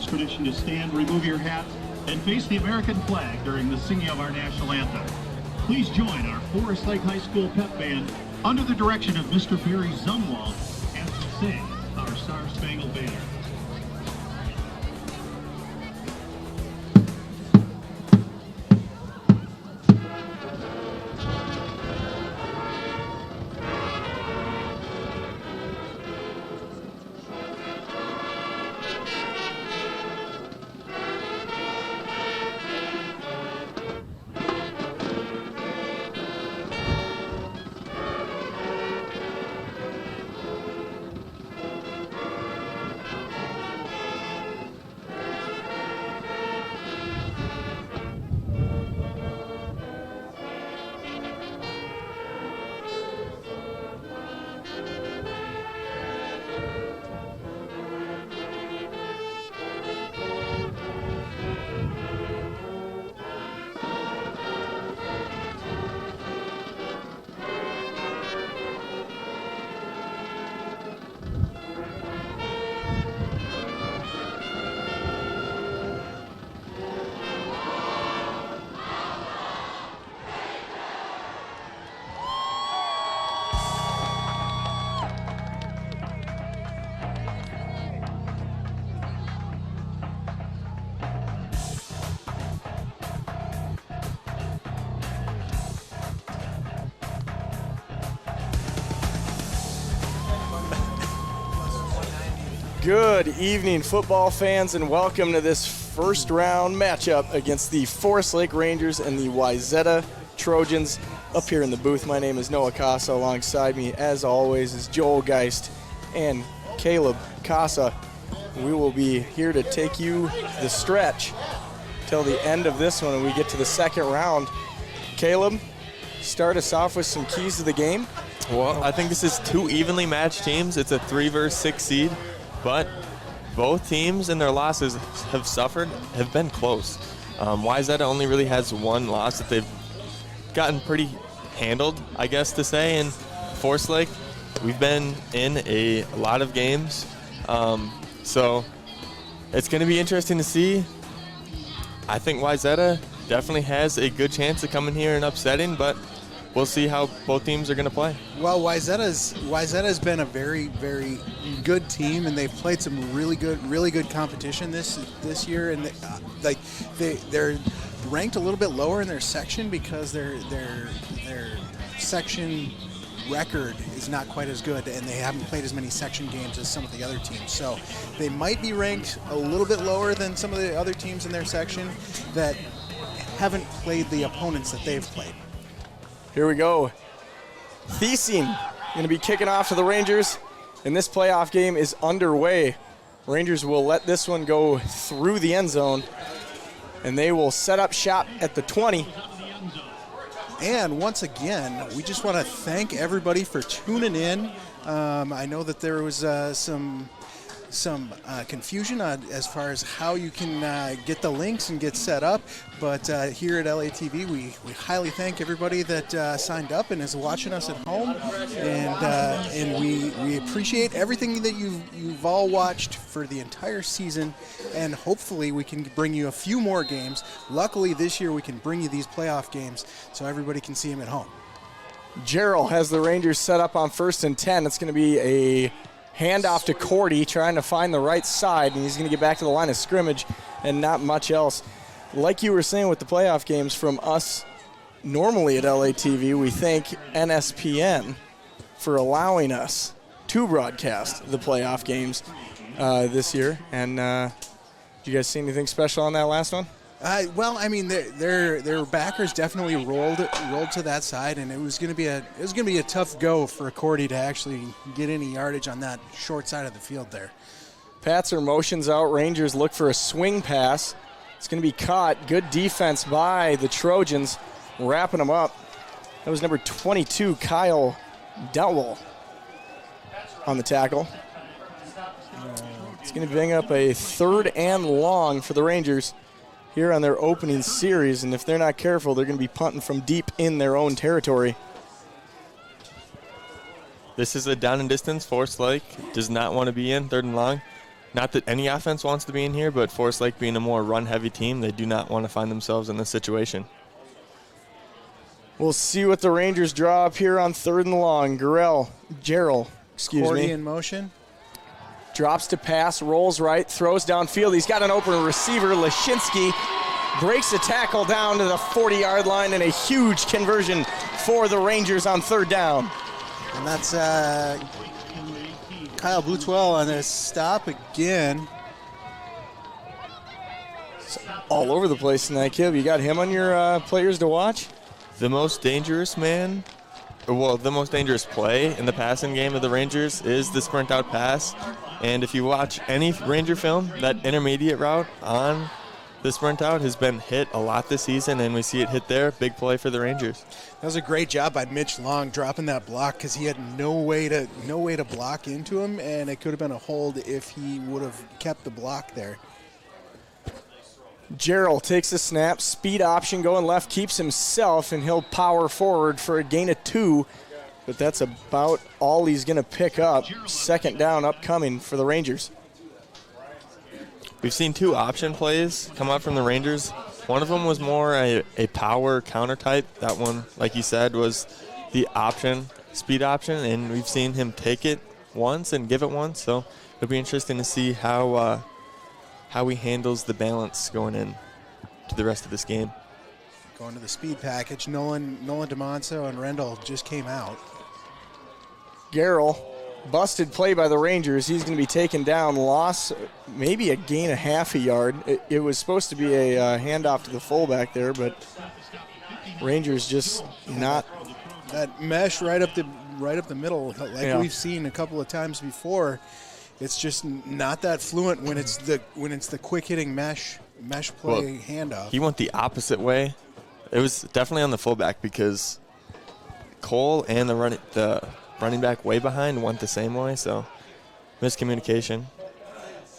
tradition to stand, remove your hat, and face the American flag during the singing of our national anthem. Please join our Forest Lake High School pep band under the direction of Mr. Barry Zumwalt as we sing our Star-Spangled Banner. Good evening, football fans, and welcome to this first round matchup against the Forest Lake Rangers and the Wayzata Trojans up here in the booth. My name is Noah Casa. Alongside me, as always, is Joel Geist and Caleb Casa. We will be here to take you the stretch till the end of this one, and we get to the second round. Caleb, start us off with some keys to the game. Well, I think this is two evenly matched teams. It's a 3 versus 6 seed. But both teams in their losses have been close. Wayzata only really has one loss that they've gotten pretty handled, I guess to say. And Forest Lake, we've been in a lot of games. So it's going to be interesting to see. I think Wayzata definitely has a good chance of coming here and upsetting, but we'll see how both teams are going to play. Well, Wayzata's been a very, very good team, and they've played some really good competition this year. And they're ranked a little bit lower in their section because their section record is not quite as good, and they haven't played as many section games as some of the other teams. So they might be ranked a little bit lower than some of the other teams in their section that haven't played the opponents that they've played. Here we go. Thiesing going to be kicking off to the Rangers, and this playoff game is underway. Rangers will let this one go through the end zone, and they will set up shop at the 20. And once again, we just want to thank everybody for tuning in. I know that there was some confusion as far as how you can get the links and get set up, but here at LATV we highly thank everybody that signed up and is watching us at home, and we appreciate everything that you've all watched for the entire season, and hopefully we can bring you a few more games. Luckily this year we can bring you these playoff games so everybody can see them at home. Gerald has the Rangers set up on 1st and 10. It's going to be a handoff to Cordy, trying to find the right side, and he's going to get back to the line of scrimmage and not much else. Like you were saying with the playoff games from us normally at LATV, we thank NSPN for allowing us to broadcast the playoff games this year. And did you guys see anything special on that last one? Well, I mean, their backers definitely rolled to that side, and it was going to be a tough go for Cordy to actually get any yardage on that short side of the field there. Pats are motions out. Rangers look for a swing pass. It's going to be caught. Good defense by the Trojans, wrapping them up. That was number 22, Kyle Dowell, on the tackle. It's going to bring up a 3rd and long for the Rangers here on their opening series, and if they're not careful, they're going to be punting from deep in their own territory. This is a down and distance. Forest Lake does not want to be in 3rd and long. not that any offense wants to be in here, but Forest Lake being a more run-heavy team, they do not want to find themselves in this situation. We'll see what the Rangers draw up here on 3rd and long. Gerald, Cordy in motion. Drops to pass, rolls right, throws downfield. He's got an open receiver. Lashinsky breaks a tackle down to the 40-yard line, and a huge conversion for the Rangers on 3rd down. And that's Kyle Bootswell on this stop again. It's all over the place tonight, Kib. You got him on your players to watch? The most dangerous man, the most dangerous play in the passing game of the Rangers is the sprint out pass. And if you watch any Ranger film, that intermediate route on the sprint out has been hit a lot this season, and we see it hit there. Big play for the Rangers. That was a great job by Mitch Long dropping that block, because he had no way to block into him, and it could have been a hold if he would have kept the block there. Gerald takes a snap, speed option going left, keeps himself, and he'll power forward for a gain of 2. But that's about all he's going to pick up. 2nd down upcoming for the Rangers. We've seen 2 option plays come out from the Rangers. One of them was more a power counter type. That one, like you said, was the option, speed option, and we've seen him take it once and give it once. So it'll be interesting to see how he handles the balance going in to the rest of this game. Going to the speed package, Nolan DeMonso and Rendell just came out. Garrell, busted play by the Rangers. He's going to be taken down. Loss, maybe a gain of half a yard. It was supposed to be a handoff to the fullback there, but Rangers just not. That mesh right up the middle, like we've seen a couple of times before. It's just not that fluent when it's the quick hitting mesh play handoff. He went the opposite way. It was definitely on the fullback, because Cole and the running back way behind went the same way, so miscommunication.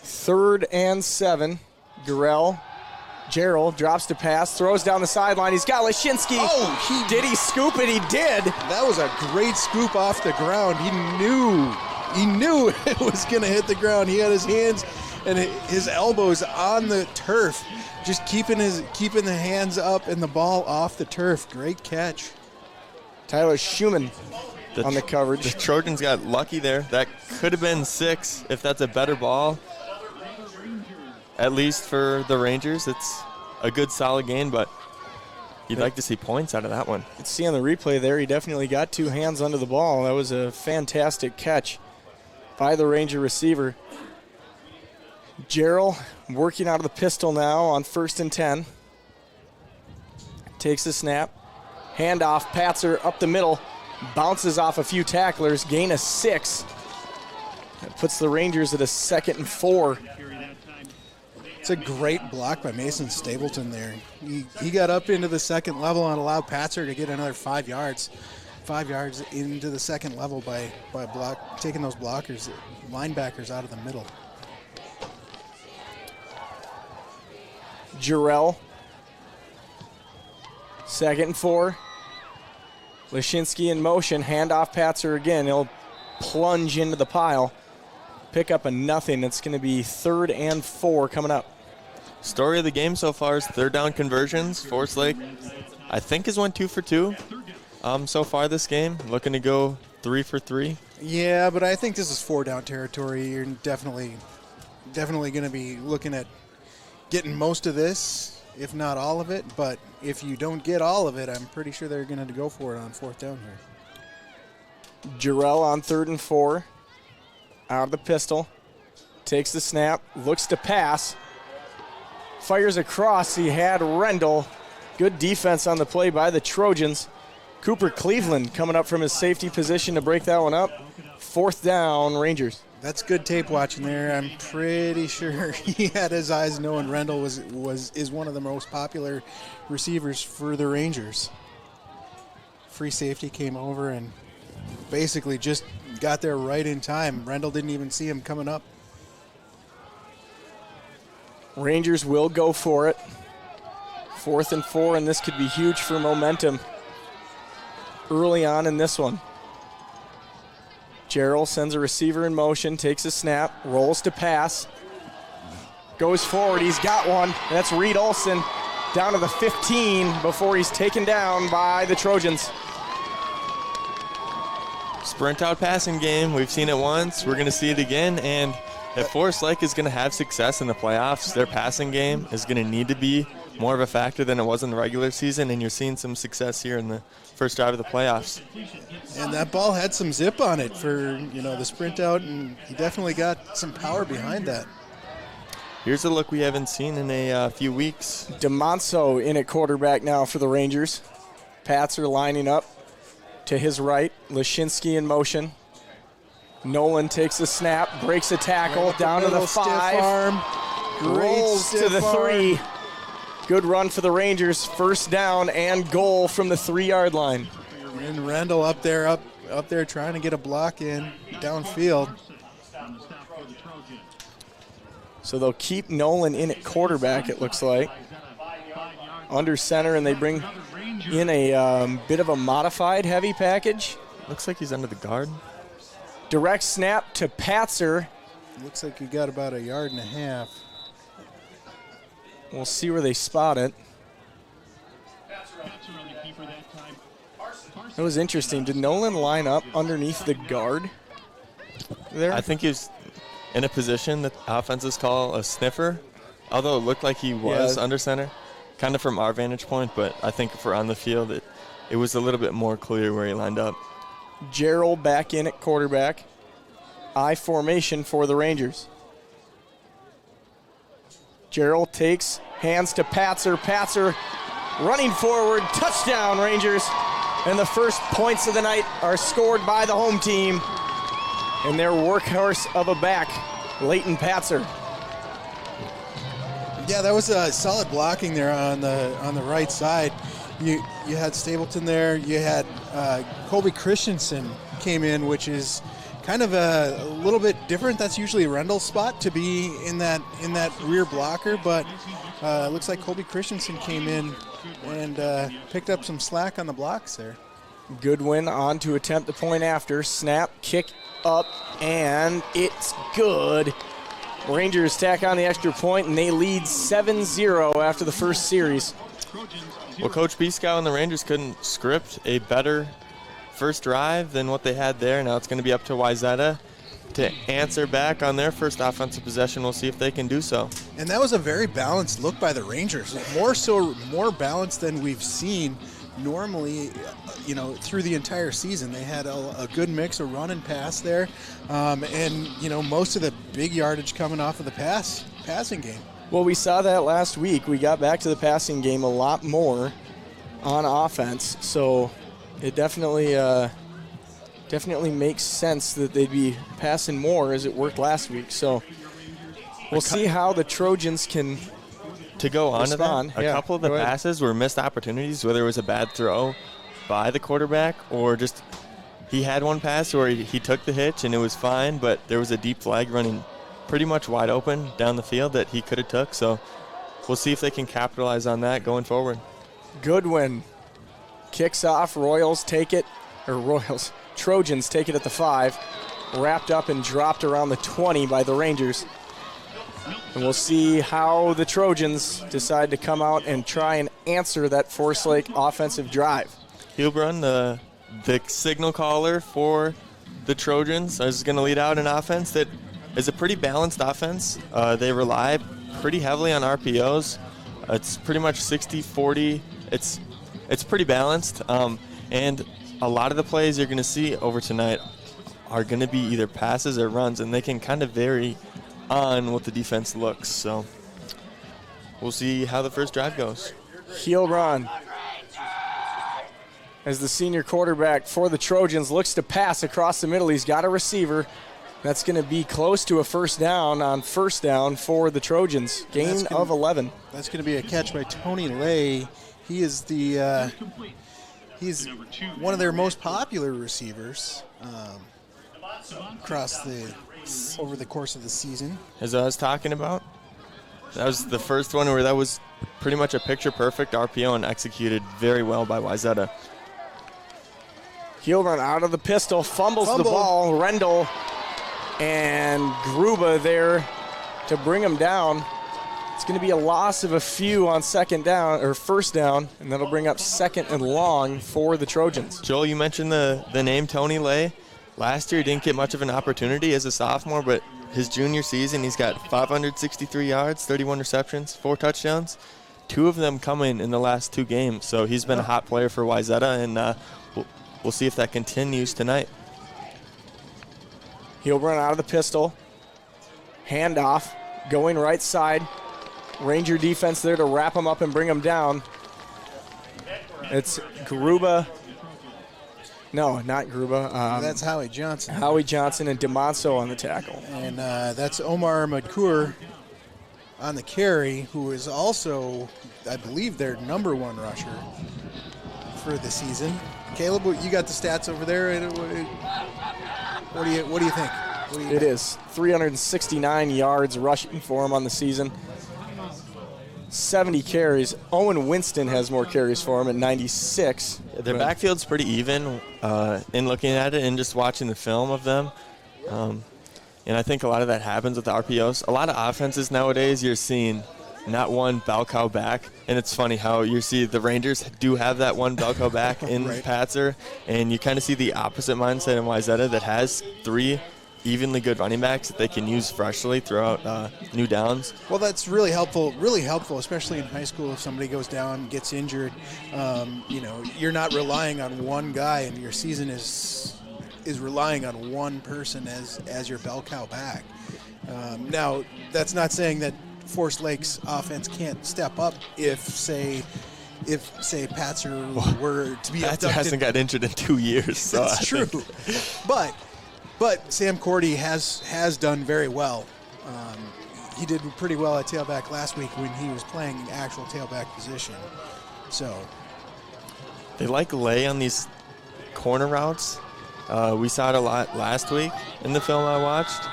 3rd and 7. Gerald drops to pass, throws down the sideline. He's got Lashinsky. Oh, did he scoop it? He did. That was a great scoop off the ground. He knew it was going to hit the ground. He had his hands and his elbows on the turf, just keeping the hands up and the ball off the turf. Great catch. Tyler Schumann on the coverage. The Trojans got lucky there. That could have been 6 if that's a better ball. At least for the Rangers, it's a good solid gain, but you'd like to see points out of that one. You can see on the replay there, he definitely got 2 hands under the ball. That was a fantastic catch by the Ranger receiver. Gerald working out of the pistol now on 1st and 10. Takes the snap. Handoff, Patzer up the middle. Bounces off a few tacklers. Gain of 6. That puts the Rangers at a 2nd and 4. It's a great block by Mason Stapleton there. He got up into the 2nd level and allowed Patzer to get another 5 yards. 5 yards into the 2nd level by taking those linebackers out of the middle. Jarrell. 2nd and 4. Lashinsky in motion. Handoff Patzer again. He'll plunge into the pile. Pick up a nothing. It's going to be 3rd and 4 coming up. Story of the game so far is 3rd down conversions. Forest Lake, I think, has went 2 for 2 so far this game. Looking to go 3 for 3. Yeah, but I think this is 4 down territory. You're definitely going to be looking at getting most of this, if not all of it. But if you don't get all of it, I'm pretty sure they're going to go for it on 4th down here. Jarrell on 3rd and 4. Out of the pistol. Takes the snap. Looks to pass. Fires across. He had Rendell. Good defense on the play by the Trojans. Cooper Cleveland coming up from his safety position to break that one up. 4th down, Rangers. That's good tape watching there. I'm pretty sure he had his eyes knowing Rendell is one of the most popular receivers for the Rangers. Free safety came over and basically just got there right in time. Rendell didn't even see him coming up. Rangers will go for it. 4th and 4, and this could be huge for momentum early on in this one. Gerald sends a receiver in motion, takes a snap, rolls to pass. goes forward. He's got one. That's Reed Olson down to the 15 before he's taken down by the Trojans. Sprint out passing game. We've seen it once. We're going to see it again. And if Forest Lake is going to have success in the playoffs, their passing game is going to need to be more of a factor than it was in the regular season, and you're seeing some success here in the first drive of the playoffs. And that ball had some zip on it for, the sprint out, and he definitely got some power behind that. Here's a look we haven't seen in a few weeks. DeMonso in at quarterback now for the Rangers. Pats are lining up to his right. Lashinsky in motion. Nolan takes a snap, breaks a tackle, down to the 5. Rolls to the 3. Good run for the Rangers. First down and goal from the 3-yard line. And Rendell up there trying to get a block in downfield. So they'll keep Nolan in at quarterback, it looks like. Under center, and they bring in a bit of a modified heavy package. Looks like he's under the guard. Direct snap to Patzer. Looks like he got about 1.5 yards. We'll see where they spot it. It was interesting. Did Nolan line up underneath the guard there? I think he was in a position that offenses call a sniffer, although it looked like he was under center, kind of from our vantage point, but I think if we're on the field, it was a little bit more clear where he lined up. Gerald back in at quarterback. I formation for the Rangers. Gerald takes, hands to Patzer. Patzer running forward, touchdown Rangers. And the first points of the night are scored by the home team. And their workhorse of a back, Leighton Patzer. Yeah, that was a solid blocking there on the right side. You had Stapleton there. You had Colby Christensen came in, which is kind of a little bit different. That's usually Rendell's spot to be in that rear blocker, but it looks like Colby Christensen came in and picked up some slack on the blocks there. Goodwin on to attempt the point after. Snap, kick up, and it's good. Rangers tack on the extra point, and they lead 7-0 after the first series. Well, Coach Biscow and the Rangers couldn't script a better first drive than what they had there. Now it's going to be up to Wayzata to answer back on their first offensive possession. We'll see if they can do so. And that was a very balanced look by the Rangers. More balanced than we've seen normally, through the entire season. They had a good mix of run and pass there, and most of the big yardage coming off of the passing game. Well, we saw that last week. We got back to the passing game a lot more on offense, so it definitely makes sense that they'd be passing more as it worked last week. So we'll see how the Trojans can to go on respond. To that. A couple of the passes were missed opportunities, whether it was a bad throw by the quarterback or just he had one pass where he took the hitch and it was fine, but there was a deep flag running pretty much wide open down the field that he could have took. So we'll see if they can capitalize on that going forward. Goodwin kicks off. Trojans take it at the 5. Wrapped up and dropped around the 20 by the Rangers. And we'll see how the Trojans decide to come out and try and answer that Forest Lake offensive drive. Hilbrun, the signal caller for the Trojans, is going to lead out an offense that is a pretty balanced offense. They rely pretty heavily on RPOs. It's pretty much 60-40. It's pretty balanced. And a lot of the plays you're going to see over tonight are going to be either passes or runs, and they can kind of vary on what the defense looks. So we'll see how the first drive goes. Hilbrun, as the senior quarterback for the Trojans, looks to pass across the middle. He's got a receiver. That's going to be close to a first down on first down for the Trojans. Gain of 11. That's going to be a catch by Tony Lay. He is he's one of their most popular receivers over the course of the season. As I was talking about, that was the first one where that was pretty much a picture-perfect RPO and executed very well by Wayzata. Hilbrun out of the pistol, fumbles the ball. Rendell and Gruba there to bring him down. going to be a loss of a few on first down, and that'll bring up second and long for the Trojans. Joel, you mentioned the name Tony Lay. Last year, he didn't get much of an opportunity as a sophomore, but his junior season, he's got 563 yards, 31 receptions, 4 touchdowns. 2 of them coming in the last 2 games. So he's been a hot player for Wayzata, and we'll see if that continues tonight. He'll run out of the pistol. Handoff, going right side. Ranger defense there to wrap him up and bring him down. It's Garuba. No, not Garuba. That's Howie Johnson. Howie Johnson and DeMonso on the tackle. And that's Omar Madkour on the carry, who is also, I believe, their number 1 rusher for the season. Caleb, you got the stats over there. What do you think? It is 369 yards rushing for him on the season. 70 carries. Owen Winston has more carries for him at 96. Their backfield's pretty even in looking at it and just watching the film of them. And I think a lot of that happens with the RPOs. A lot of offenses nowadays, you're seeing not one bell cow back. And it's funny how you see the Rangers do have that one bell cow back in Right. Patzer. And you kind of see the opposite mindset in Wayzata that has 3 evenly good running backs that they can use freshly throughout new downs. Well, that's really helpful, especially in high school. If somebody goes down, gets injured, you're not relying on one guy, and your season is relying on one person as your bell cow back. Now, that's not saying that Forest Lake's offense can't step up if say Patzer were to be abducted. Patzer hasn't got injured in 2 years. So That's true. But Sam Cordy has done very well. He did pretty well at tailback last week when he was playing an actual tailback position. So they like lay on these corner routes. We saw it a lot last week in the film I watched.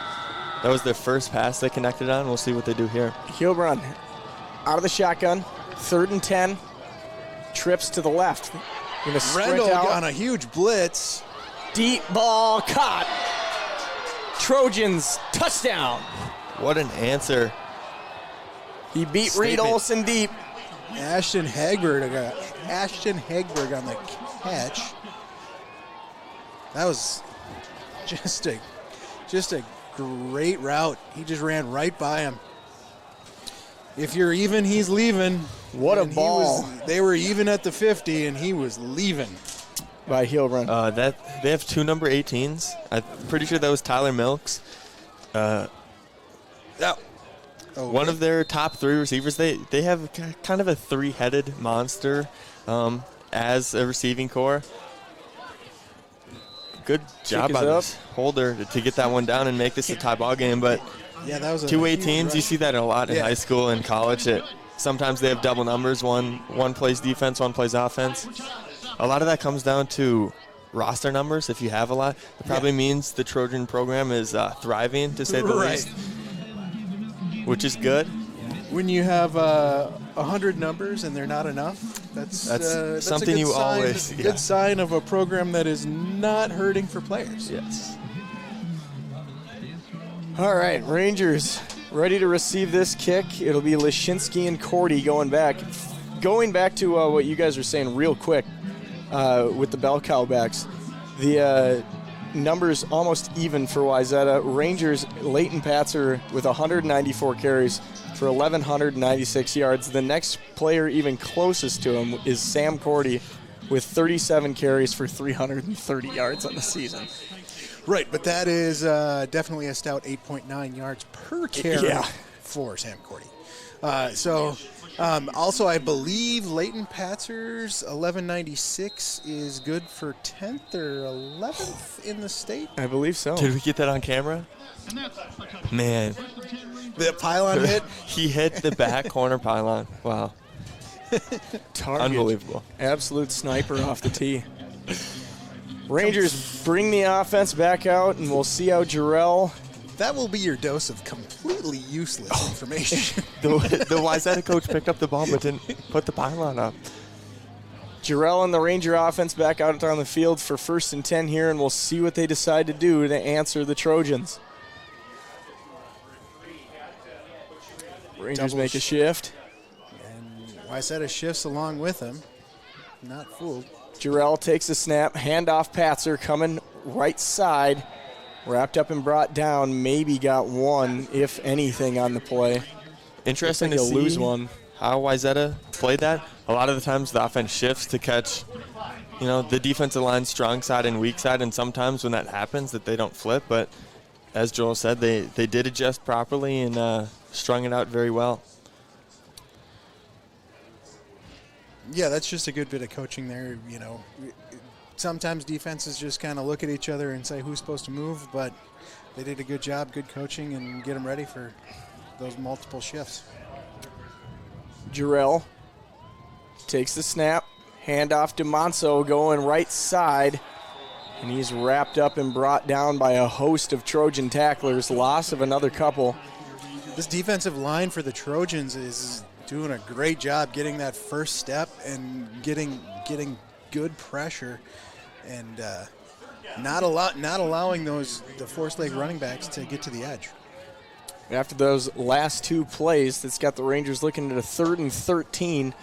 That was their first pass they connected on. We'll see what they do here. He'll run out of the shotgun. 3rd and 10. Trips to the left. Gonna sprint Rendell out. on a huge blitz. Deep ball caught. Trojans touchdown. What an answer. He beat Reed Statement. Olson deep. Ashton Hagberg on the catch. That was just a great route. He just ran right by him. If you're even, he's leaving. What a And ball. they were even at the 50, and he was leaving. By heel run. That they have 2 number 18s. I'm pretty sure that was Tyler Milks. One of their top 3 receivers. They have kind of a 3-headed monster as a receiving core. Good job by this holder to get that one down and make this a tie ball game. But Yeah, that was a 2 huge 18s, you rush. see that a lot in Yeah. high school and college. Sometimes they have double numbers. One plays defense, one plays offense. A lot of that comes down to roster numbers. If you have a lot, it probably means the Trojan program is thriving, to say the Right. least, which is good. When you have 100 numbers and they're not enough, that's something a good you sign, always- good yeah. sign of a program that is not hurting for players. Yes. All right, Rangers ready to receive this kick. It'll be Leshinsky and Cordy going back. Going back to what you guys were saying real quick with the bell cow backs. The numbers almost even for Wayzata. Rangers, Leighton Patzer with 194 carries for 1,196 yards. The next player even closest to him is Sam Cordy with 37 carries for 330 yards on the season. Right, but that is definitely a stout 8.9 yards per carry for Sam Cordy. Also, I believe Leighton Patzer's 1196 is good for 10th or 11th in the state. I believe so. Did we get that on camera? Man, The pylon hit. he hit the back corner pylon. Wow. Target. Unbelievable. Absolute sniper off the tee. Rangers bring the offense back out, and we'll see how Jarrell. That will be your dose of completely useless information. The Wayzata coach picked up the ball but didn't put the pylon up. Jarrell and the Ranger offense back out on the field for 1st and 10 here, and we'll see what they decide to do to answer the Trojans. Rangers make a shift. And Wayzata shifts along with him. Not fooled. Jarrell takes a snap, handoff Patzer coming right side. Wrapped up and brought down, maybe got one, if anything, on the play. Interesting Looks to like see he'll lose one. how Wayzata played that. A lot of the times the offense shifts to catch, the defensive line's strong side and weak side, and sometimes when that happens that they don't flip. But as Joel said, they did adjust properly and strung it out very well. Yeah, that's just a good bit of coaching there. Sometimes defenses just kind of look at each other and say who's supposed to move, but they did a good job, good coaching, and get them ready for those multiple shifts. Jarrell takes the snap, handoff to Monso going right side, and he's wrapped up and brought down by a host of Trojan tacklers. Loss of another couple. This defensive line for the Trojans is doing a great job getting that first step and getting good pressure, and not allowing the forced leg running backs to get to the edge. After those last two plays, that's got the Rangers looking at a 3rd and 13.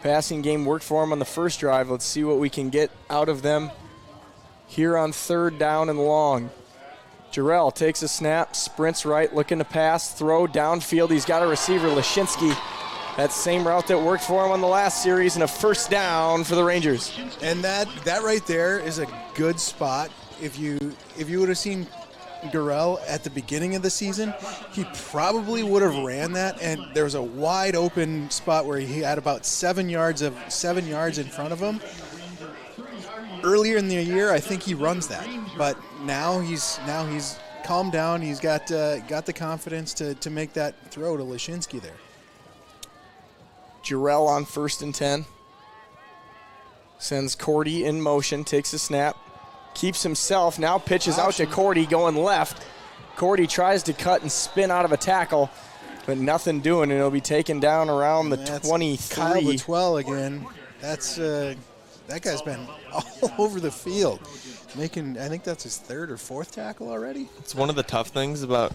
Passing game worked for them on the first drive. Let's see what we can get out of them here on 3rd down and long. Jarrell takes a snap, sprints right, looking to pass, throw downfield. He's got a receiver, Lashinsky. That same route that worked for him on the last series, and a 1st down for the Rangers. And that right there is a good spot. If you would have seen Gurrell at the beginning of the season, he probably would have ran that, and there was a wide open spot where he had about 7 yards in front of him. Earlier in the year, I think he runs that, but now he's calmed down. He's got the confidence to make that throw to Lashinsky there. Jarrell on 1st and 10. Sends Cordy in motion, takes a snap, keeps himself, now pitches out to Cordy going left. Cordy tries to cut and spin out of a tackle, but nothing doing, and it'll be taken down around the 23. Kyle Latwell again. That's that guy's been all over the field, making, I think that's his 3rd or 4th tackle already. It's one of the tough things about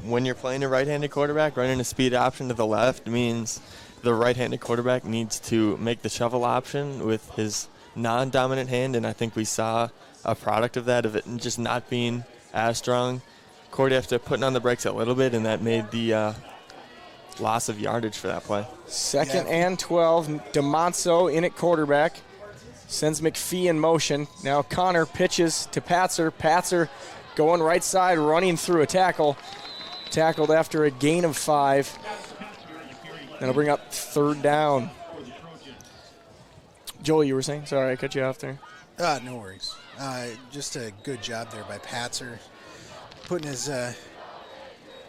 when you're playing a right-handed quarterback. Running a speed option to the left means the right-handed quarterback needs to make the shovel option with his non-dominant hand, and I think we saw a product of that, of it just not being as strong. Cordy after putting on the brakes a little bit, and that made the loss of yardage for that play. 2nd and 12. DeMonso in at quarterback. Sends McPhee in motion. Now Connor pitches to Patzer. Patzer going right side, running through a tackle. Tackled after a gain of 5. That'll bring up 3rd down. Joel, you were saying? Sorry, I cut you off there. No worries. Just a good job there by Patzer, putting his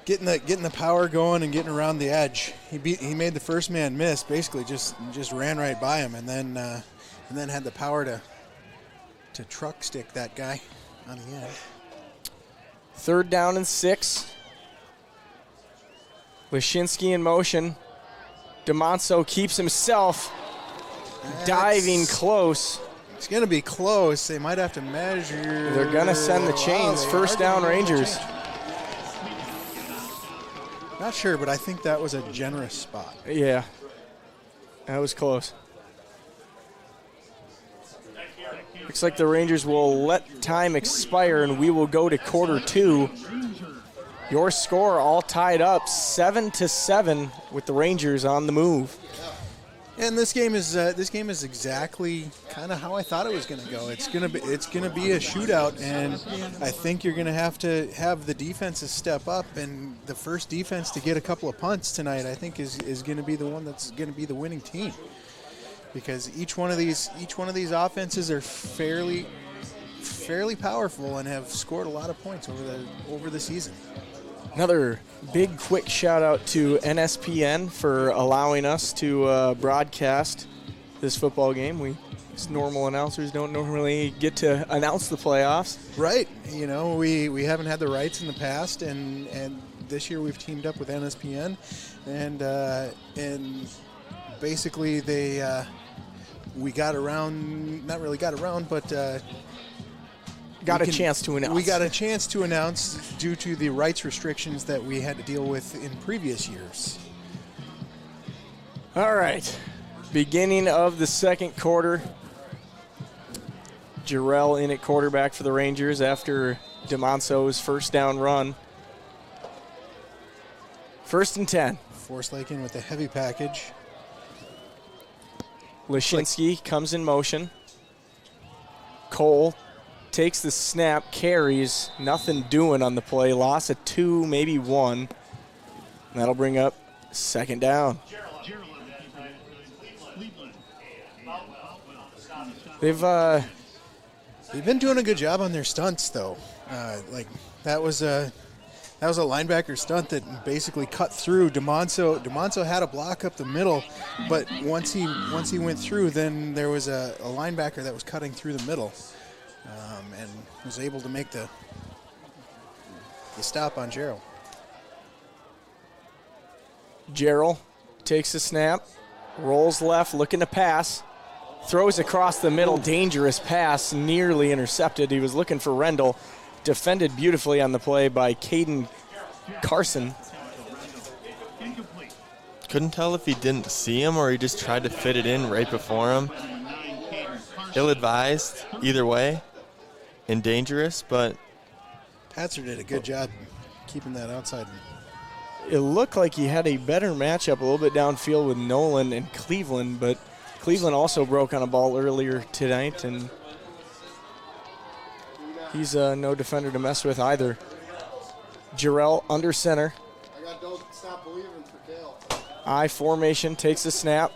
getting the power going and getting around the edge. He made the first man miss. Basically, just ran right by him, and then had the power to truck stick that guy on the end. 3rd down and 6. Lashinsky in motion. DeMonso keeps himself diving close. It's going to be close. They might have to measure. They're going to send the chains. 1st down, Rangers. Not sure, but I think that was a generous spot. Yeah, that was close. Looks like the Rangers will let time expire, and we will go to quarter 2. Your score all tied up 7-7 with the Rangers on the move. And this game is exactly kind of how I thought it was going to go. It's going to be a shootout, and I think you're going to have the defenses step up. And the first defense to get a couple of punts tonight, I think, is going to be the one that's going to be the winning team, because each one of these offenses are fairly powerful and have scored a lot of points over the season. Another big, quick shout-out to NSPN for allowing us to broadcast this football game. We, as normal announcers, don't normally get to announce the playoffs. Right. We haven't had the rights in the past, and this year we've teamed up with NSPN, and basically we got around, not really got around, but got a chance to announce. We got a chance to announce due to the rights restrictions that we had to deal with in previous years. All right, beginning of the second quarter. Jarrell in at quarterback for the Rangers after DeMonso's first down run. 1st and 10. Force Lake in with a heavy package. Lashinsky comes in motion. Cole takes the snap, carries, nothing doing on the play. Loss of 2, maybe 1. That'll bring up 2nd down. They've been doing a good job on their stunts, though. That was a linebacker stunt that basically cut through. DeMonso had a block up the middle, but once he went through, then there was a linebacker that was cutting through the middle, and was able to make the stop on Gerald. Gerald takes the snap, rolls left, looking to pass. Throws across the middle, dangerous pass, nearly intercepted. He was looking for Rendell. Defended beautifully on the play by Caden Carson. Couldn't tell if he didn't see him or he just tried to fit it in right before him. Ill-advised either way and dangerous, but Patzer did a good job keeping that outside. It looked like he had a better matchup a little bit downfield with Nolan and Cleveland, but Cleveland also broke on a ball earlier tonight, and he's no defender to mess with either. Jarrell under center. I formation, takes the snap,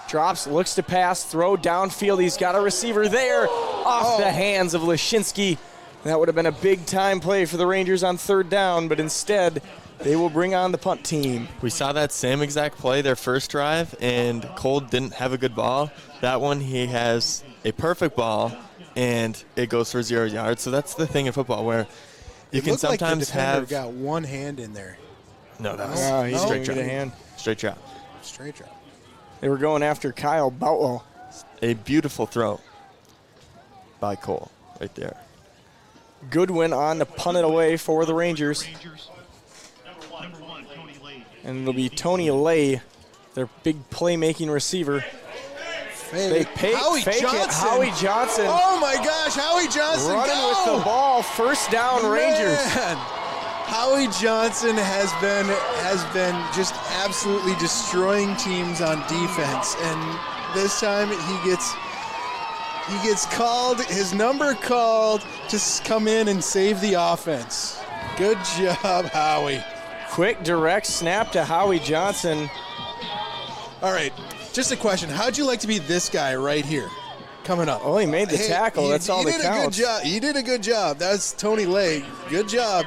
drops, looks to pass, throw downfield. He's got a receiver there off the hands of Lashinsky. That would have been a big-time play for the Rangers on 3rd down, but instead they will bring on the punt team. We saw that same exact play their first drive, and Cole didn't have a good ball. That one, he has a perfect ball, and it goes for 0 yards. So that's the thing in football where you can sometimes have. Got one hand in there. No, that was straight drop. hand. Straight drop. Straight drop. They were going after Kyle Boutwell. A beautiful throw by Cole right there. Goodwin on to punt it away for the Rangers. And it'll be Tony Lay, their big playmaking receiver. They fake it. Howie Johnson. Oh my gosh, Howie Johnson running with the ball. 1st down, Rangers. Man. Howie Johnson has been just absolutely destroying teams on defense, and this time he gets called, his number called to come in and save the offense. Good job, Howie. Quick, direct snap to Howie Johnson. All right, just a question. How'd you like to be this guy right here coming up? Oh, he made the tackle. That's all that counts. He did a good job. That's Tony Lay. Good job.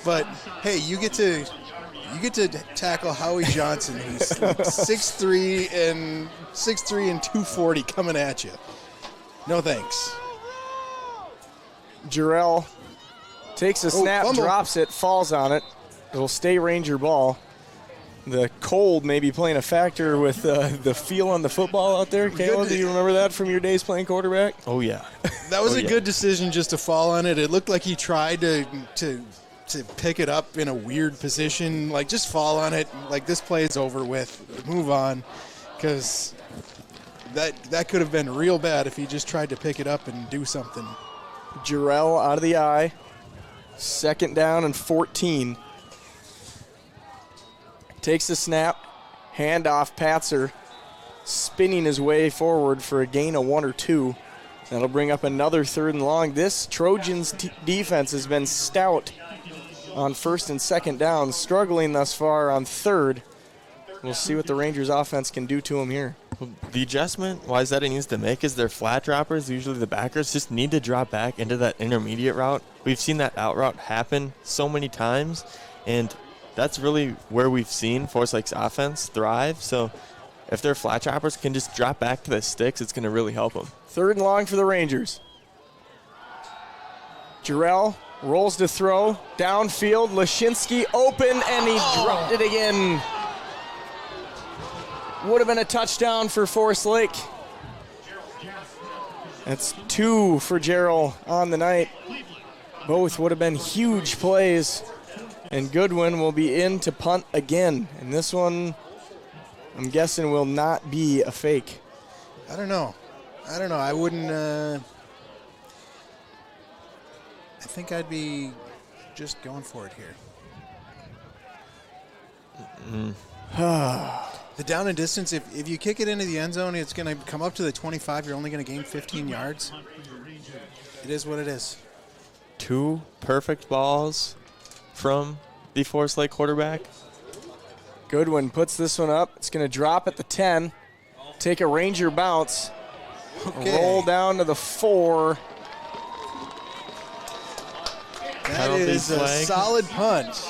But, hey, you get to tackle Howie Johnson, who's like 6'3" and 240 coming at you. No thanks. Jarrell takes a snap, fumble. drops it, falls on it. It'll stay Ranger ball. The cold may be playing a factor with the feel on the football out there. Caleb, do you remember that from your days playing quarterback? Oh, yeah. That was a good decision just to fall on it. It looked like he tried to pick it up in a weird position. Like, just fall on it. Like, this play is over with. Move on. Because that could have been real bad if he just tried to pick it up and do something. Jarrell out of the eye. 2nd down and 14. Takes the snap, handoff, Patzer, spinning his way forward for a gain of 1 or 2. That'll bring up another 3rd and long. This Trojans defense has been stout on 1st and 2nd down, struggling thus far on 3rd. We'll see what the Rangers offense can do to them here. The adjustment Wayzata needs to make is their flat droppers, usually the backers, just need to drop back into that intermediate route. We've seen that out route happen so many times, and that's really where we've seen Forest Lake's offense thrive. So if their flat droppers can just drop back to the sticks, it's going to really help them. 3rd and long for the Rangers. Jarrell rolls to throw, downfield, Lashinsky open, and he dropped it again. Would have been a touchdown for Forest Lake. That's 2 for Gerald on the night. Both would have been huge plays. And Goodwin will be in to punt again. And this one I'm guessing will not be a fake. I don't know. I wouldn't. I think I'd be just going for it here. The down and distance, if you kick it into the end zone, it's going to come up to the 25. You're only going to gain 15 yards. It is what it is. 2 perfect balls from the Forest Lake quarterback. Goodwin puts this one up. It's going to drop at the 10. Take a Ranger bounce. Okay. Roll down to the 4. That Penalty is a flag. solid punt.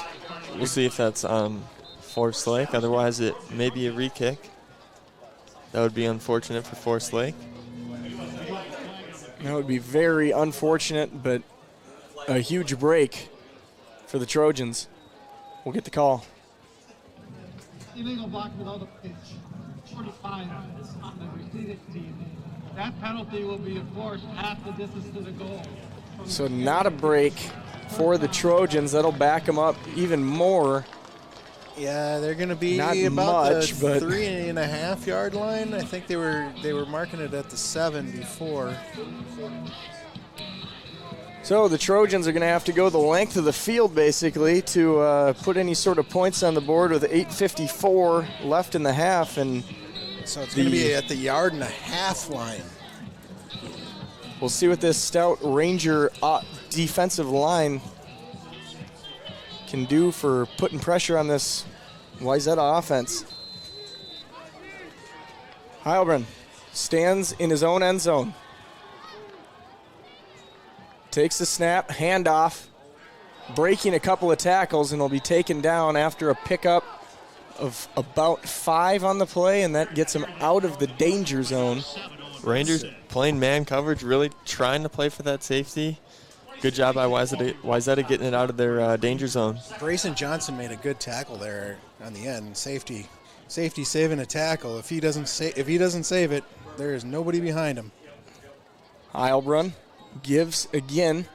We'll see if that's on Forest Lake. Otherwise, it may be a re-kick. That would be unfortunate for Forest Lake. That would be very unfortunate, but a huge break for the Trojans. We'll get the call. Illegal block without a pitch. 45 on the receiving team. That penalty will be enforced half the distance to the goal. So not a break for the Trojans. That'll back them up even more. Yeah, they're going to be Not about much, the but 3.5 yard line. I think they were marking it at the 7 before. So the Trojans are going to have to go the length of the field, basically, to put any sort of points on the board with 8:54 left in the half. And So it's going to be at the 1.5 yard line. we'll see what this stout Ranger defensive line can do for putting pressure on this Wayzata offense. Heilbrunn stands in his own end zone. Takes the snap, handoff, breaking a couple of tackles, and will be taken down after a pickup of about 5 on the play, and that gets him out of the danger zone. Rangers playing man coverage, really trying to play for that safety. Good job by Wayzata getting it out of their danger zone. Grayson Johnson made a good tackle there on the end. Safety saving a tackle. If he doesn't save it, there is nobody behind him. Heilbrunn gives again.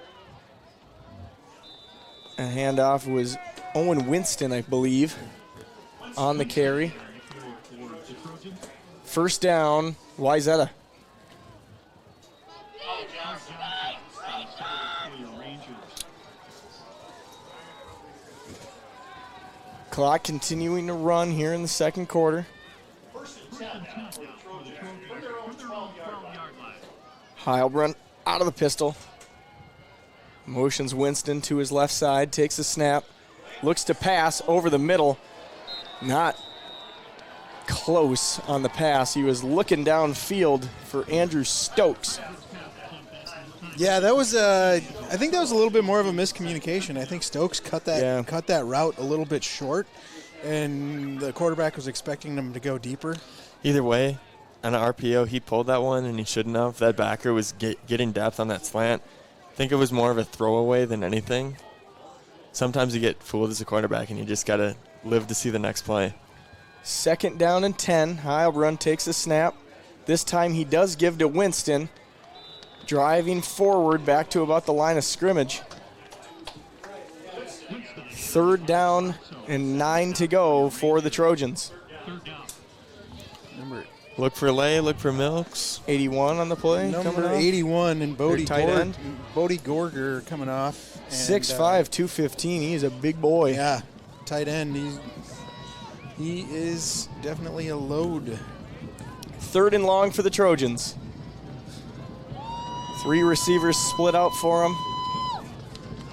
A handoff was Owen Winston, I believe, on the carry. First down, Wayzata. Clock continuing to run here in the second quarter. Heilbrunn out of the pistol. Motions Winston to his left side, takes a snap, looks to pass over the middle. Not close on the pass. He was looking downfield for Andrew Stokes. Yeah, that was. I think that was a little bit more of a miscommunication. I think Stokes cut that route a little bit short, and the quarterback was expecting them to go deeper. Either way, on an RPO, he pulled that one, and he shouldn't have. That backer was getting depth on that slant. I think it was more of a throwaway than anything. Sometimes you get fooled as a quarterback, and you just got to live to see the next play. Second down and 10. Heilbrunn takes a snap. This time he does give to Winston. Driving forward back to about the line of scrimmage. Third down and 9 to go for the Trojans. Look for Lay, look for Milks. 81 on the play. Number 81 and Bodie end. Gorger coming off. And, 6'5", 215. He's a big boy. Yeah, tight end. He is definitely a load. Third and long for the Trojans. 3 receivers split out for him.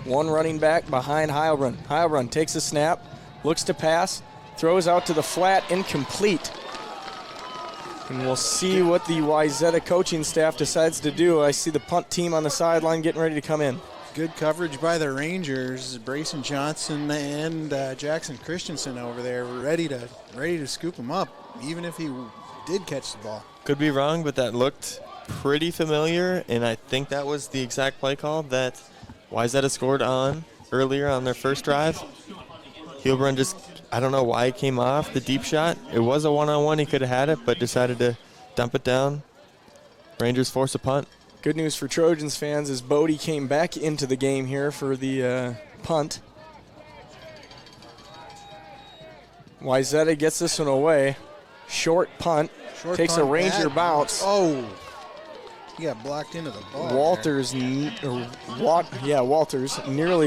1 running back behind Heilbrunn. Heilbrunn takes a snap, looks to pass, throws out to the flat, incomplete. And we'll see what the Wayzata coaching staff decides to do. I see the punt team on the sideline getting ready to come in. Good coverage by the Rangers. Brayson Johnson and Jackson Christensen over there ready to scoop him up, even if he did catch the ball. Could be wrong, but that looked pretty familiar, and I think that was the exact play call that Wayzata scored on earlier on their first drive. Heilbrunn just, I don't know why he came off the deep shot. It was a one-on-one. He could have had it, but decided to dump it down. Rangers force a punt. Good news for Trojans fans is Bodie came back into the game here for the punt. Wayzata gets this one away. Short punt. Takes a punt, Ranger bad bounce. Oh, he got blocked into the ball. Walters nearly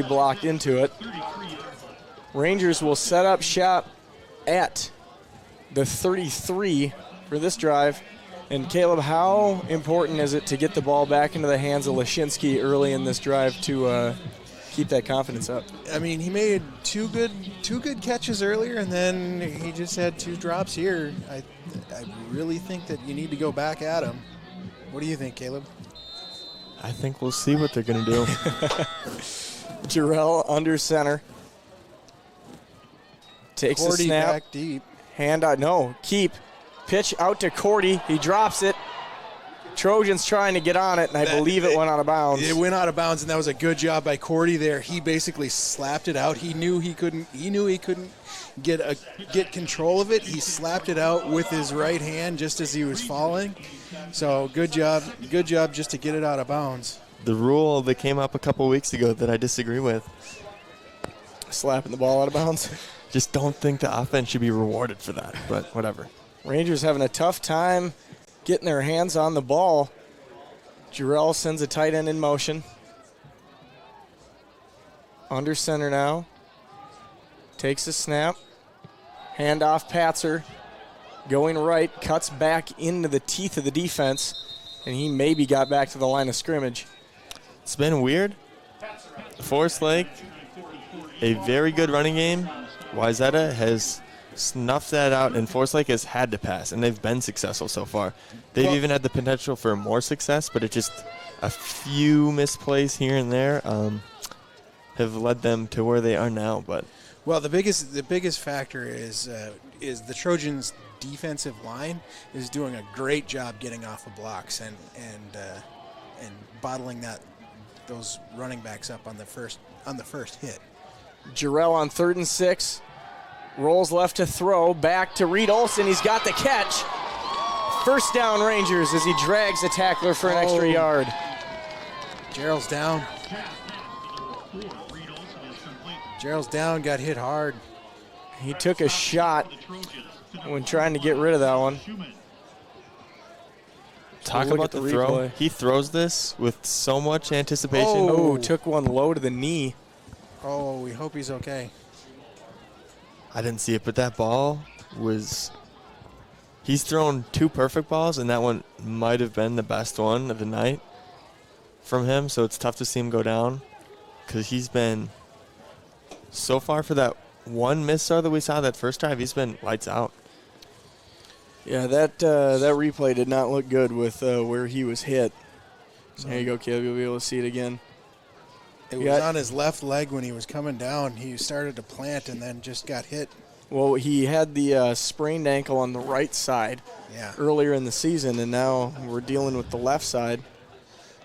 blocked into it. Rangers will set up shop at the 33 for this drive. And Caleb, how important is it to get the ball back into the hands of Lashinsky early in this drive to keep that confidence up? I mean, he made two good catches earlier, and then he just had 2 drops here. I really think that you need to go back at him. What do you think, Caleb? I think we'll see what they're going to do. Jarrell under center. Takes Cordy a snap. back deep. Hand out. No, keep. Pitch out to Cordy. He drops it. Trojans trying to get on it, and I believe it went out of bounds. It went out of bounds, and that was a good job by Cordy there. He basically slapped it out. He knew he couldn't get control of it. He slapped it out with his right hand just as he was falling. So good job just to get it out of bounds. The rule that came up a couple weeks ago that I disagree with. Slapping the ball out of bounds. Just don't think the offense should be rewarded for that, but whatever. Rangers having a tough time getting their hands on the ball. Jarrell sends a tight end in motion. Under center now. Takes a snap. Handoff Patzer. Going right. Cuts back into the teeth of the defense. And he maybe got back to the line of scrimmage. It's been weird. Forest Lake, a very good running game. Wayzata has snuffed that out, and Forest Lake has had to pass, and they've been successful so far. They've even had the potential for more success, but it just a few misplays here and there have led them to where they are now. But well, the biggest factor is the Trojans' defensive line is doing a great job getting off of blocks and bottling those running backs up on the first hit. Jarrell on 3rd and 6. Rolls left to throw. Back to Reed Olson. He's got the catch. First down, Rangers, as he drags a tackler for an extra yard. Gerald's down. Gerald's down, got hit hard. He took a shot when trying to get rid of that one. Talk Look about at the the throw. replay. He throws this with so much anticipation. Oh, took one low to the knee. Oh, we hope he's okay. I didn't see it, but that ball was... He's thrown 2 perfect balls, and that one might have been the best one of the night from him, so it's tough to see him go down because he's been... So far for that one miss throw that we saw that first drive, he's been lights out. Yeah, that replay did not look good with where he was hit. There you go, Caleb. You'll be able to see it again. It was on his left leg when he was coming down. He started to plant and then just got hit. Well, he had the sprained ankle on the right side earlier in the season, and now we're dealing with the left side.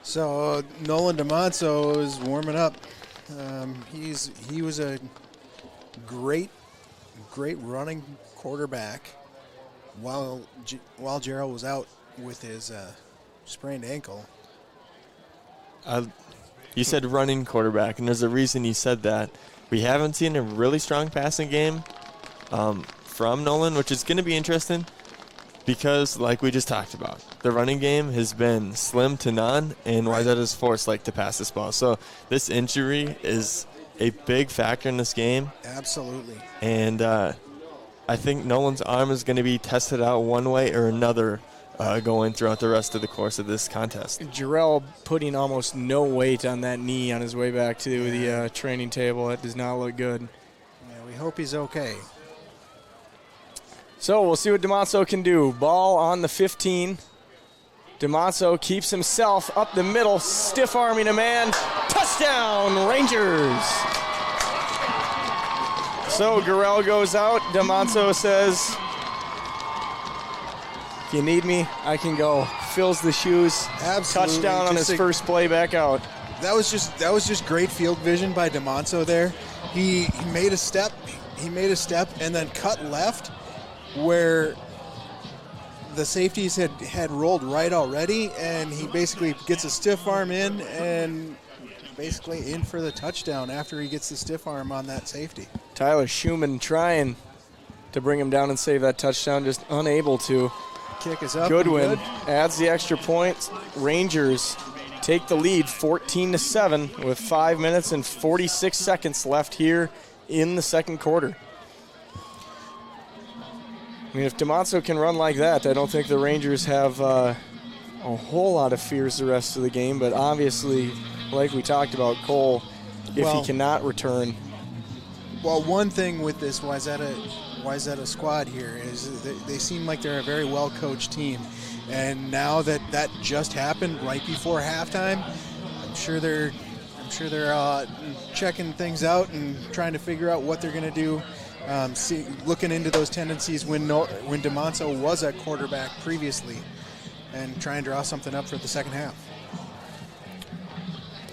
So Nolan DeMonso is warming up. He was a great running quarterback while Gerald was out with his sprained ankle. You said running quarterback, and there's a reason you said that. We haven't seen a really strong passing game from Nolan, which is going to be interesting because, like we just talked about, the running game has been slim to none, and Wayzata's forced to pass this ball. So this injury is a big factor in this game. Absolutely. And I think Nolan's arm is going to be tested out one way or another going throughout the rest of the course of this contest. Jarrell putting almost no weight on that knee on his way back to the training table. That does not look good. Yeah, we hope he's okay. So we'll see what DeMonso can do. Ball on the 15. DeMonso keeps himself up the middle, stiff-arming a man. Touchdown, Rangers! So Garrell goes out. DeMonso says, if you need me, I can go. Fills the shoes. Absolutely. Touchdown on his first play back out. That was just great field vision by DeMonso there. He made a step. He made a step and then cut left where the safeties had rolled right already, and he basically gets a stiff arm in and basically in for the touchdown after he gets the stiff arm on that safety. Tyler Schumann trying to bring him down and save that touchdown, just unable to. Kick is up. Goodwin adds the extra point. Rangers take the lead 14-7 with 5 minutes and 46 seconds left here in the second quarter. I mean, if DeMonso can run like that, I don't think the Rangers have a whole lot of fears the rest of the game, but obviously, like we talked about, Cole, if he cannot return. Well, one thing with this Wayzata squad here is they seem like they're a very well-coached team. And now that just happened right before halftime, I'm sure they're checking things out and trying to figure out what they're going to do. Looking into those tendencies when DeMonso was at quarterback previously, and try and draw something up for the second half.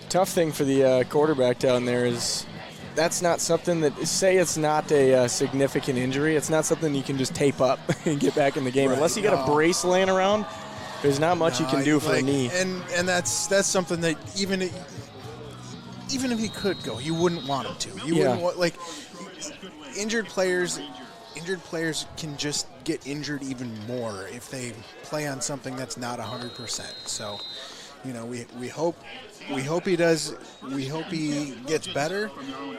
Tough thing for the quarterback down there is that's not something that, say it's not a significant injury, it's not something you can just tape up and get back in the game. Right. Unless you got a brace laying around, there's not much you can do for a knee. And that's something that even if he could go, you wouldn't want him to. You wouldn't want, like, injured players can just get injured even more if they play on something that's not 100%. So, we hope he does. We hope he gets better,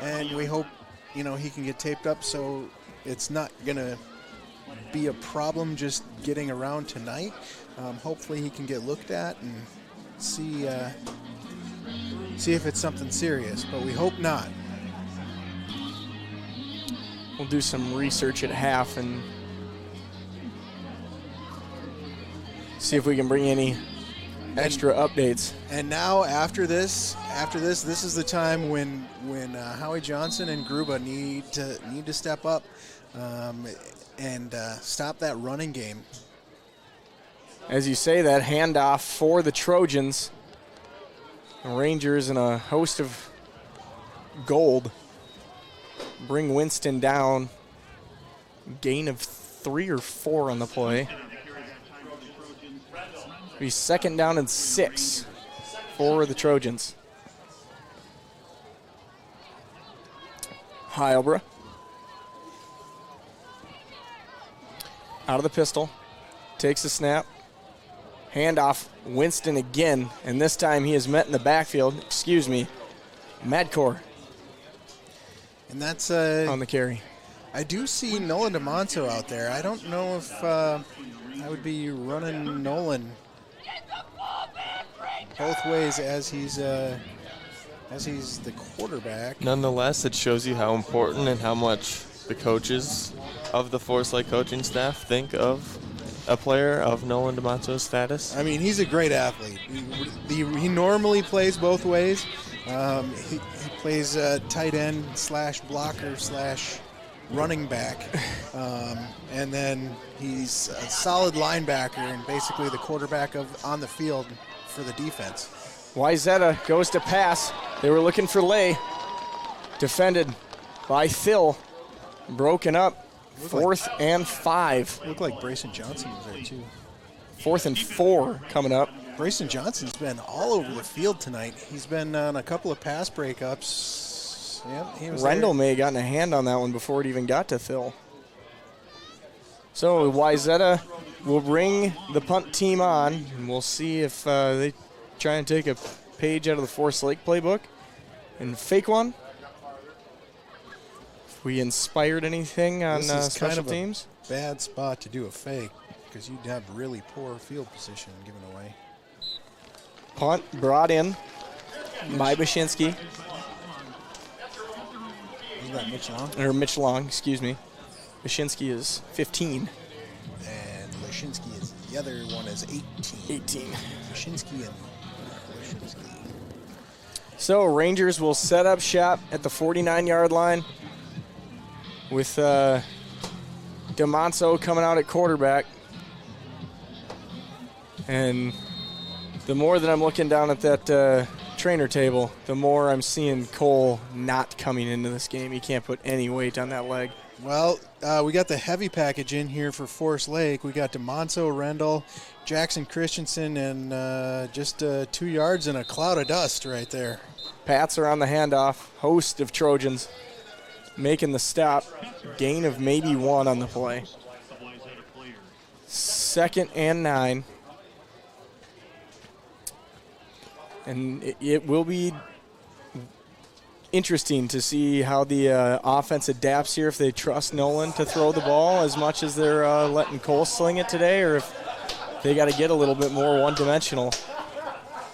and we hope he can get taped up so it's not gonna be a problem just getting around tonight. Hopefully he can get looked at and see if it's something serious, but we hope not. We'll do some research at half and see if we can bring any extra updates. And now after this is the time when Howie Johnson and Gruba need to step up and stop that running game. As you say, that handoff for the Trojans. Rangers in a host of gold bring Winston down. Gain of 3 or 4 on the play. Be second down and 6 for the Trojans. Heilbra out of the pistol, takes the snap, handoff, Winston again, and this time he is met in the backfield. Madcore. And that's on the carry. I do see Nolan DeMonto out there. I don't know if I would be running Nolan both ways as he's the quarterback. Nonetheless, it shows you how important and how much the coaches of the Forest Lake coaching staff think of a player of Nolan DeMonto's status. I mean, he's a great athlete. He normally plays both ways. He plays tight end / blocker / running back. And then he's a solid linebacker and basically the quarterback on the field for the defense. Wayzata goes to pass. They were looking for Lay. Defended by Phil. Broken up. 4th and 5. Looked like Brayson Johnson was there too. 4th and 4 coming up. Brayson Johnson's been all over the field tonight. He's been on a couple of pass breakups. Yep, he was Rendell there. may have gotten a hand on that one before it even got to Phil. So Wayzata will bring the punt team on, and we'll see if they try and take a page out of the Forest Lake playbook and fake one. If we inspired anything on special teams. A bad spot to do a fake because you'd have really poor field position given away. Punt brought in by Bashinsky. Isn't that Mitch Long? Or Mitch Long, excuse me. Bashinsky is 15. And Lashinsky is the other one is 18. 18. Lashinsky and Lashinsky. So Rangers will set up shop at the 49-yard line with DeMonso coming out at quarterback. And the more that I'm looking down at that trainer table, the more I'm seeing Cole not coming into this game. He can't put any weight on that leg. Well, we got the heavy package in here for Forest Lake. We got DeMonso, Rendell, Jackson Christensen, and just 2 yards in a cloud of dust right there. Pats are on the handoff. Host of Trojans. making the stop. Gain of maybe 1 on the play. 2nd and 9. And it will be interesting to see how the offense adapts here, if they trust Nolan to throw the ball as much as they're letting Cole sling it today, or if they got to get a little bit more one-dimensional.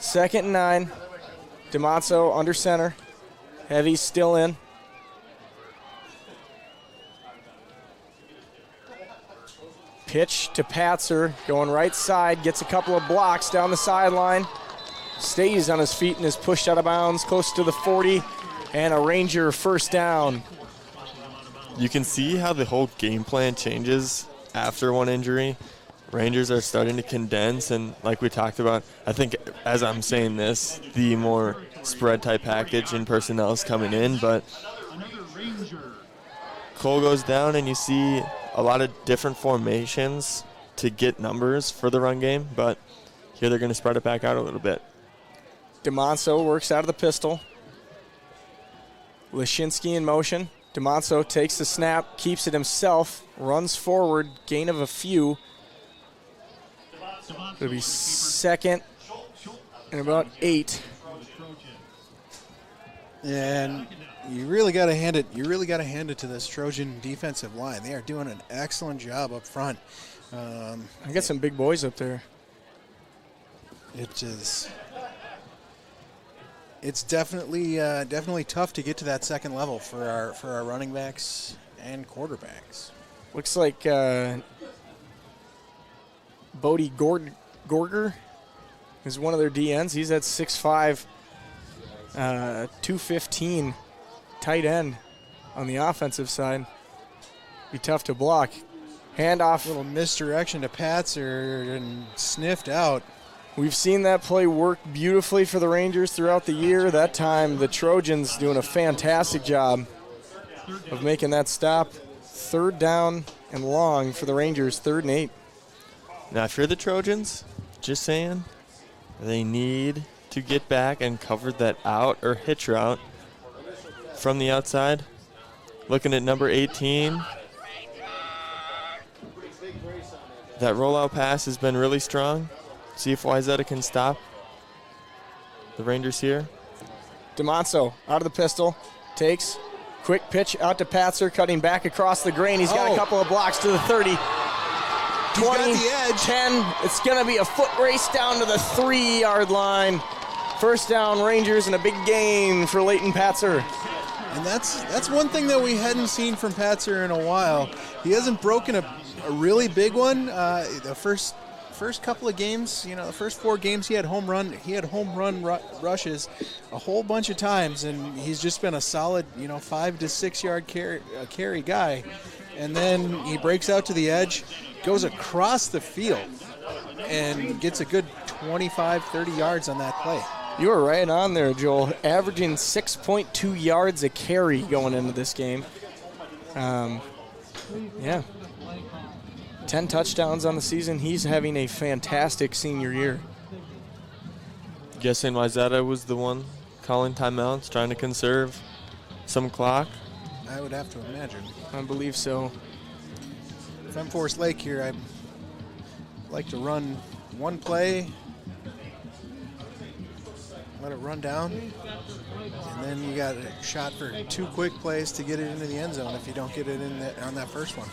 2nd and 9. DeMonso under center. Heavy still in. Pitch to Patzer, going right side, gets a couple of blocks down the sideline. Stays on his feet and is pushed out of bounds close to the 40, and a Ranger first down. You can see how the whole game plan changes after one injury. Rangers are starting to condense, and like we talked about, I think as I'm saying this, the more spread type package and personnel is coming in, but Cole goes down and you see a lot of different formations to get numbers for the run game, but here they're going to spread it back out a little bit. DeMonso works out of the pistol. Leshinsky in motion. DeMonso takes the snap, keeps it himself, runs forward, gain of a few. It'll be 2nd and about 8. And you really got to hand it. You really got to hand it to this Trojan defensive line. They are doing an excellent job up front. I got some big boys up there. It's definitely tough to get to that second level for our running backs and quarterbacks. Looks like Bodie Gorger is one of their DNs. He's at 6'5", 215, tight end on the offensive side. Be tough to block. Handoff. Little misdirection to Patzer and sniffed out. We've seen that play work beautifully for the Rangers throughout the year. That time, the Trojans doing a fantastic job of making that stop. 3rd down and long for the Rangers, 3rd and 8. Now, if you're the Trojans, just saying, they need to get back and cover that out or hitch route from the outside. Looking at number 18. That rollout pass has been really strong. See if Wayzata can stop the Rangers here. DeMonso out of the pistol, takes, quick pitch out to Patzer, cutting back across the grain. He's got a couple of blocks to the 30. 20, got the edge. 10, it's going to be a foot race down to the 3-yard line. First down, Rangers, and a big gain for Leighton Patzer. And that's one thing that we hadn't seen from Patzer in a while. He hasn't broken a really big one. The first couple of games, the first 4 games, he had home run rushes a whole bunch of times, and he's just been a solid 5 to 6 yard carry guy. And then he breaks out to the edge, goes across the field, and gets a good 25, 30 yards on that play. You were right on there, Joel. Averaging 6.2 yards a carry going into this game. 10 touchdowns on the season. He's having a fantastic senior year. Guessing Wayzata was the one calling timeouts, trying to conserve some clock. I would have to imagine. I believe so. If I'm Forest Lake here, I'd like to run one play, let it run down, and then you got a shot for 2 quick plays to get it into the end zone if you don't get it in on that first one.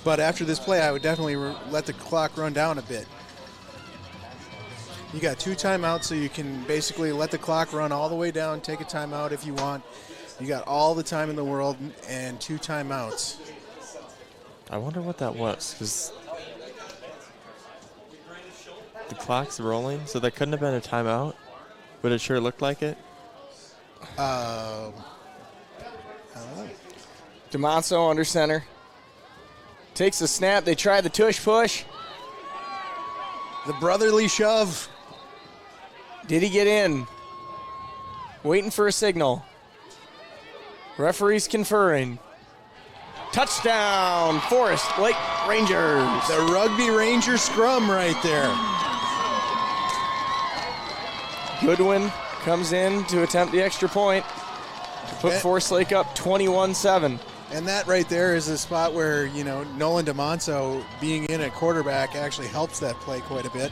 But after this play, I would definitely let the clock run down a bit. You got 2 timeouts, so you can basically let the clock run all the way down, take a timeout if you want. You got all the time in the world and 2 timeouts. I wonder what that was, because the clock's rolling, so that couldn't have been a timeout, but it sure looked like it. I don't know. DeMonso under center. Takes the snap. They try the tush push. The brotherly shove. Did he get in? Waiting for a signal. Referees conferring. Touchdown, Forest Lake Rangers. The Rugby Ranger scrum right there. Goodwin comes in to attempt the extra point to put Forest Lake up 21-7. And that right there is a spot where, Nolan DeMonso being in at quarterback actually helps that play quite a bit.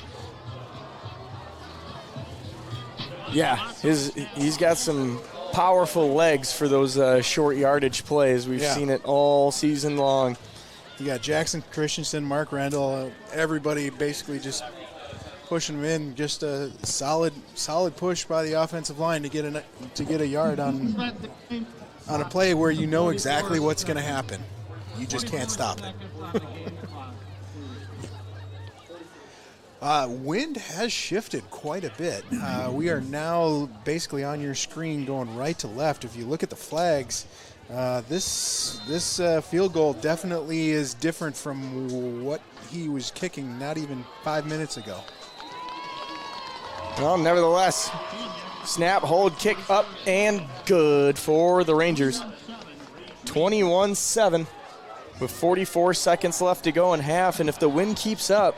Yeah, he's got some powerful legs for those short yardage plays. We've seen it all season long. You got Jackson Christensen, Mark Randall, everybody basically just pushing them in. Just a solid push by the offensive line to get a yard on a play where you know exactly what's going to happen. You just can't stop it. Wind has shifted quite a bit. We are now basically on your screen going right to left. If you look at the flags, this field goal definitely is different from what he was kicking not even 5 minutes ago. Well, nevertheless, snap, hold, kick up, and good for the Rangers. 21-7 with 44 seconds left to go in half, and if the wind keeps up,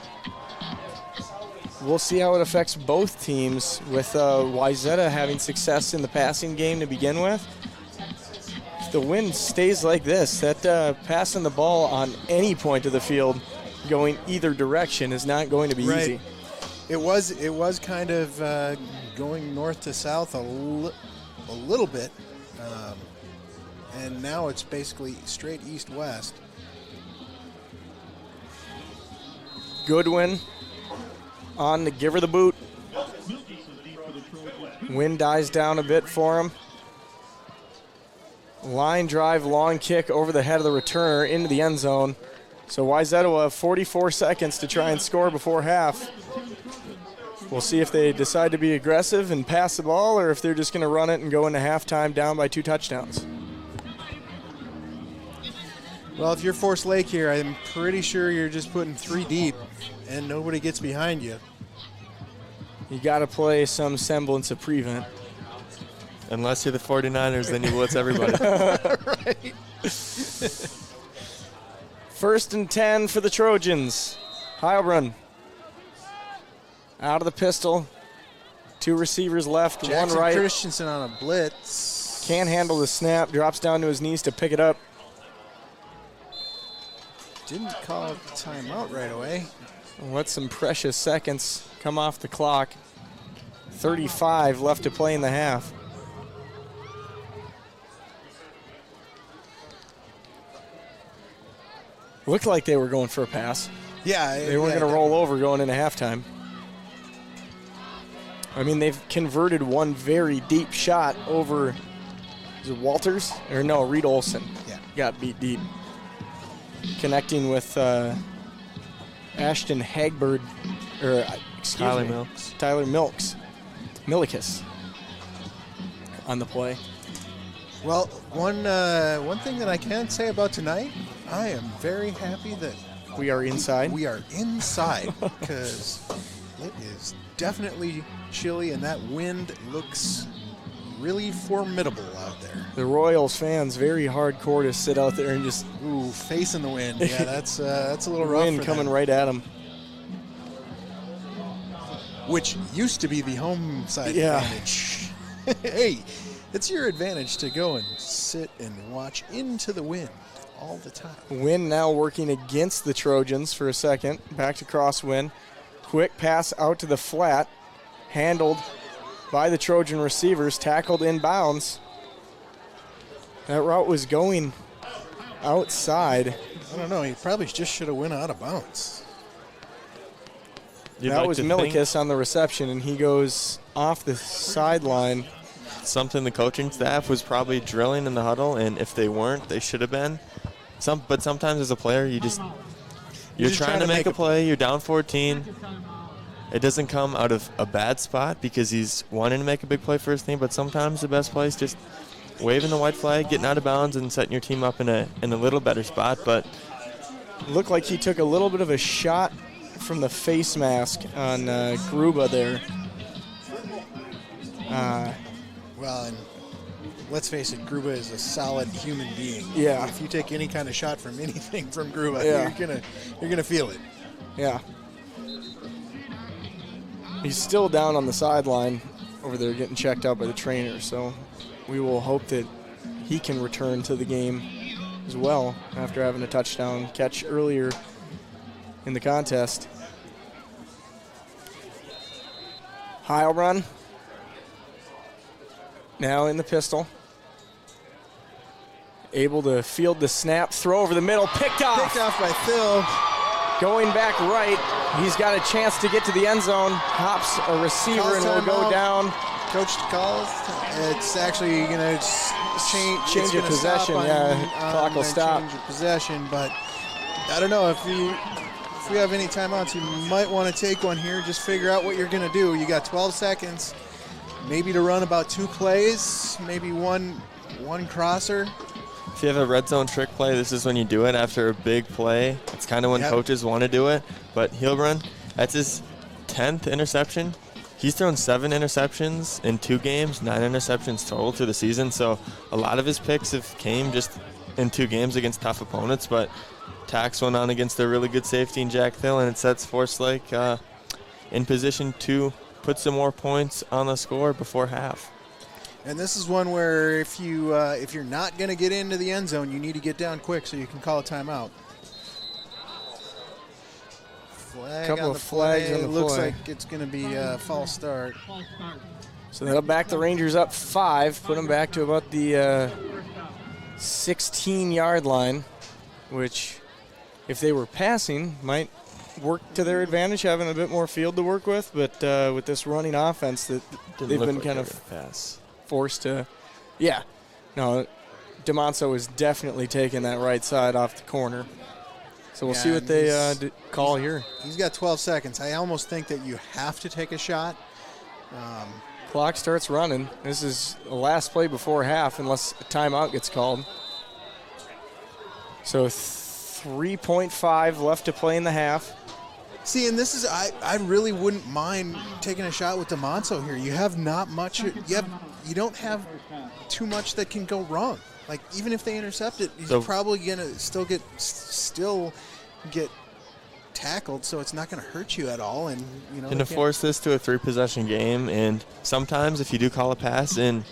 we'll see how it affects both teams, with Wayzata having success in the passing game to begin with. If the wind stays like this, that passing the ball on any point of the field going either direction is not going to be easy. It was kind of going north to south a little bit, and now it's basically straight east-west. Goodwin on to give her the boot. Wind dies down a bit for him. Line drive, long kick over the head of the returner into the end zone. So Wayzata will have 44 seconds to try and score before half. We'll see if they decide to be aggressive and pass the ball, or if they're just going to run it and go into halftime down by 2 touchdowns. Well, if you're Forest Lake here, I'm pretty sure you're just putting 3 deep and nobody gets behind you. You got to play some semblance of prevent. Unless you're the 49ers, then you blitz everybody. Right. 1st and 10 for the Trojans. Heilbrunn out of the pistol. 2 receivers left, Jackson 1 right. Christensen on a blitz. Can't handle the snap, drops down to his knees to pick it up. Didn't call a timeout right away. Let some precious seconds come off the clock. 35 left to play in the half. Looked like they were going for a pass. Yeah. They weren't going to roll over going into halftime. I mean, they've converted one very deep shot over, is it Walters? Or no, Reed Olson. Yeah. Got beat deep. Connecting with Ashton Hagbird, or Tyler Milks. Tyler Milikis on the play. Well, one thing that I can say about tonight, I am very happy that We are inside. we are inside, because it is definitely chilly and that wind looks really formidable out there. The Royals fans, very hardcore to sit out there and just Ooh, facing the wind. Yeah, that's a little rough. wind for coming them. right at them. Which used to be the home side Yeah. advantage. Hey, it's your advantage to go and sit and watch into the wind all the time. Wind now working against the Trojans for a second. Back to crosswind. Quick pass out to the flat. Handled by the Trojan receivers. Tackled inbounds. That route was going outside. I don't know. He probably just should have went out of bounds. That was Milikis on the reception, and he goes off the sideline. Something the coaching staff was probably drilling in the huddle, and if they weren't, they should have been. But sometimes as a player, you're trying to make a play. You're down 14. It doesn't come out of a bad spot because he's wanting to make a big play for his team. But sometimes the best play is just waving the white flag, getting out of bounds, and setting your team up in a little better spot. But Looked like he took a little bit of a shot from the face mask on Gruba there. Well, and let's face it, Gruba is a solid human being. Yeah. If you take any kind of shot from anything from Gruba, Yeah. you're gonna feel it. Yeah. He's still down on the sideline. over there getting checked out by the trainer. So we will hope that he can return to the game as well after having a touchdown catch earlier in the contest. Heilbronn now in the pistol. Able to field the snap, throw over the middle, picked off. Picked off by Phil. Going back right, he's got a chance to get to the end zone. Hops a receiver and will go down. Coach calls. It's actually going to change of possession. Clock will stop. Change of possession, but I don't know if we have any timeouts. You might want to take one here. Just figure out what you're going to do. You got 12 seconds, maybe to run about 2 plays, maybe one crosser. If you have a red zone trick play, this is when you do it after a big play. It's kind of when coaches want to do it. But Heilbronn, that's his 10th interception. He's thrown 7 interceptions in 2 games, 9 interceptions total through the season. So a lot of his picks have came just in 2 games against tough opponents. But Tax went on against a really good safety in Jack Thill, and it sets Forest Lake in position to put some more points on the score before half. And this is one where if you're not going to get into the end zone, you need to get down quick so you can call a timeout. Flag Couple on of the flags play. on the Looks play. like it's going to be a false start. So that'll back the Rangers up 5, put them back to about the 16-yard line, which, if they were passing, might work to their advantage, having a bit more field to work with. But with this running offense, that they've been kind of forced to. Yeah. No, DeMonso is definitely taking that right side off the corner. So we'll see what they call here. He's got 12 seconds. I almost think that you have to take a shot. Clock starts running. This is the last play before half unless a timeout gets called. So 3.5 left to play in the half. See, and this is I really wouldn't mind taking a shot with DeMonso here. You have not much. You don't have too much that can go wrong. Like, even if they intercept it, he's probably gonna still get tackled, so it's not going to hurt you at all. And to force this to a 3-possession game, and sometimes if you do call a pass and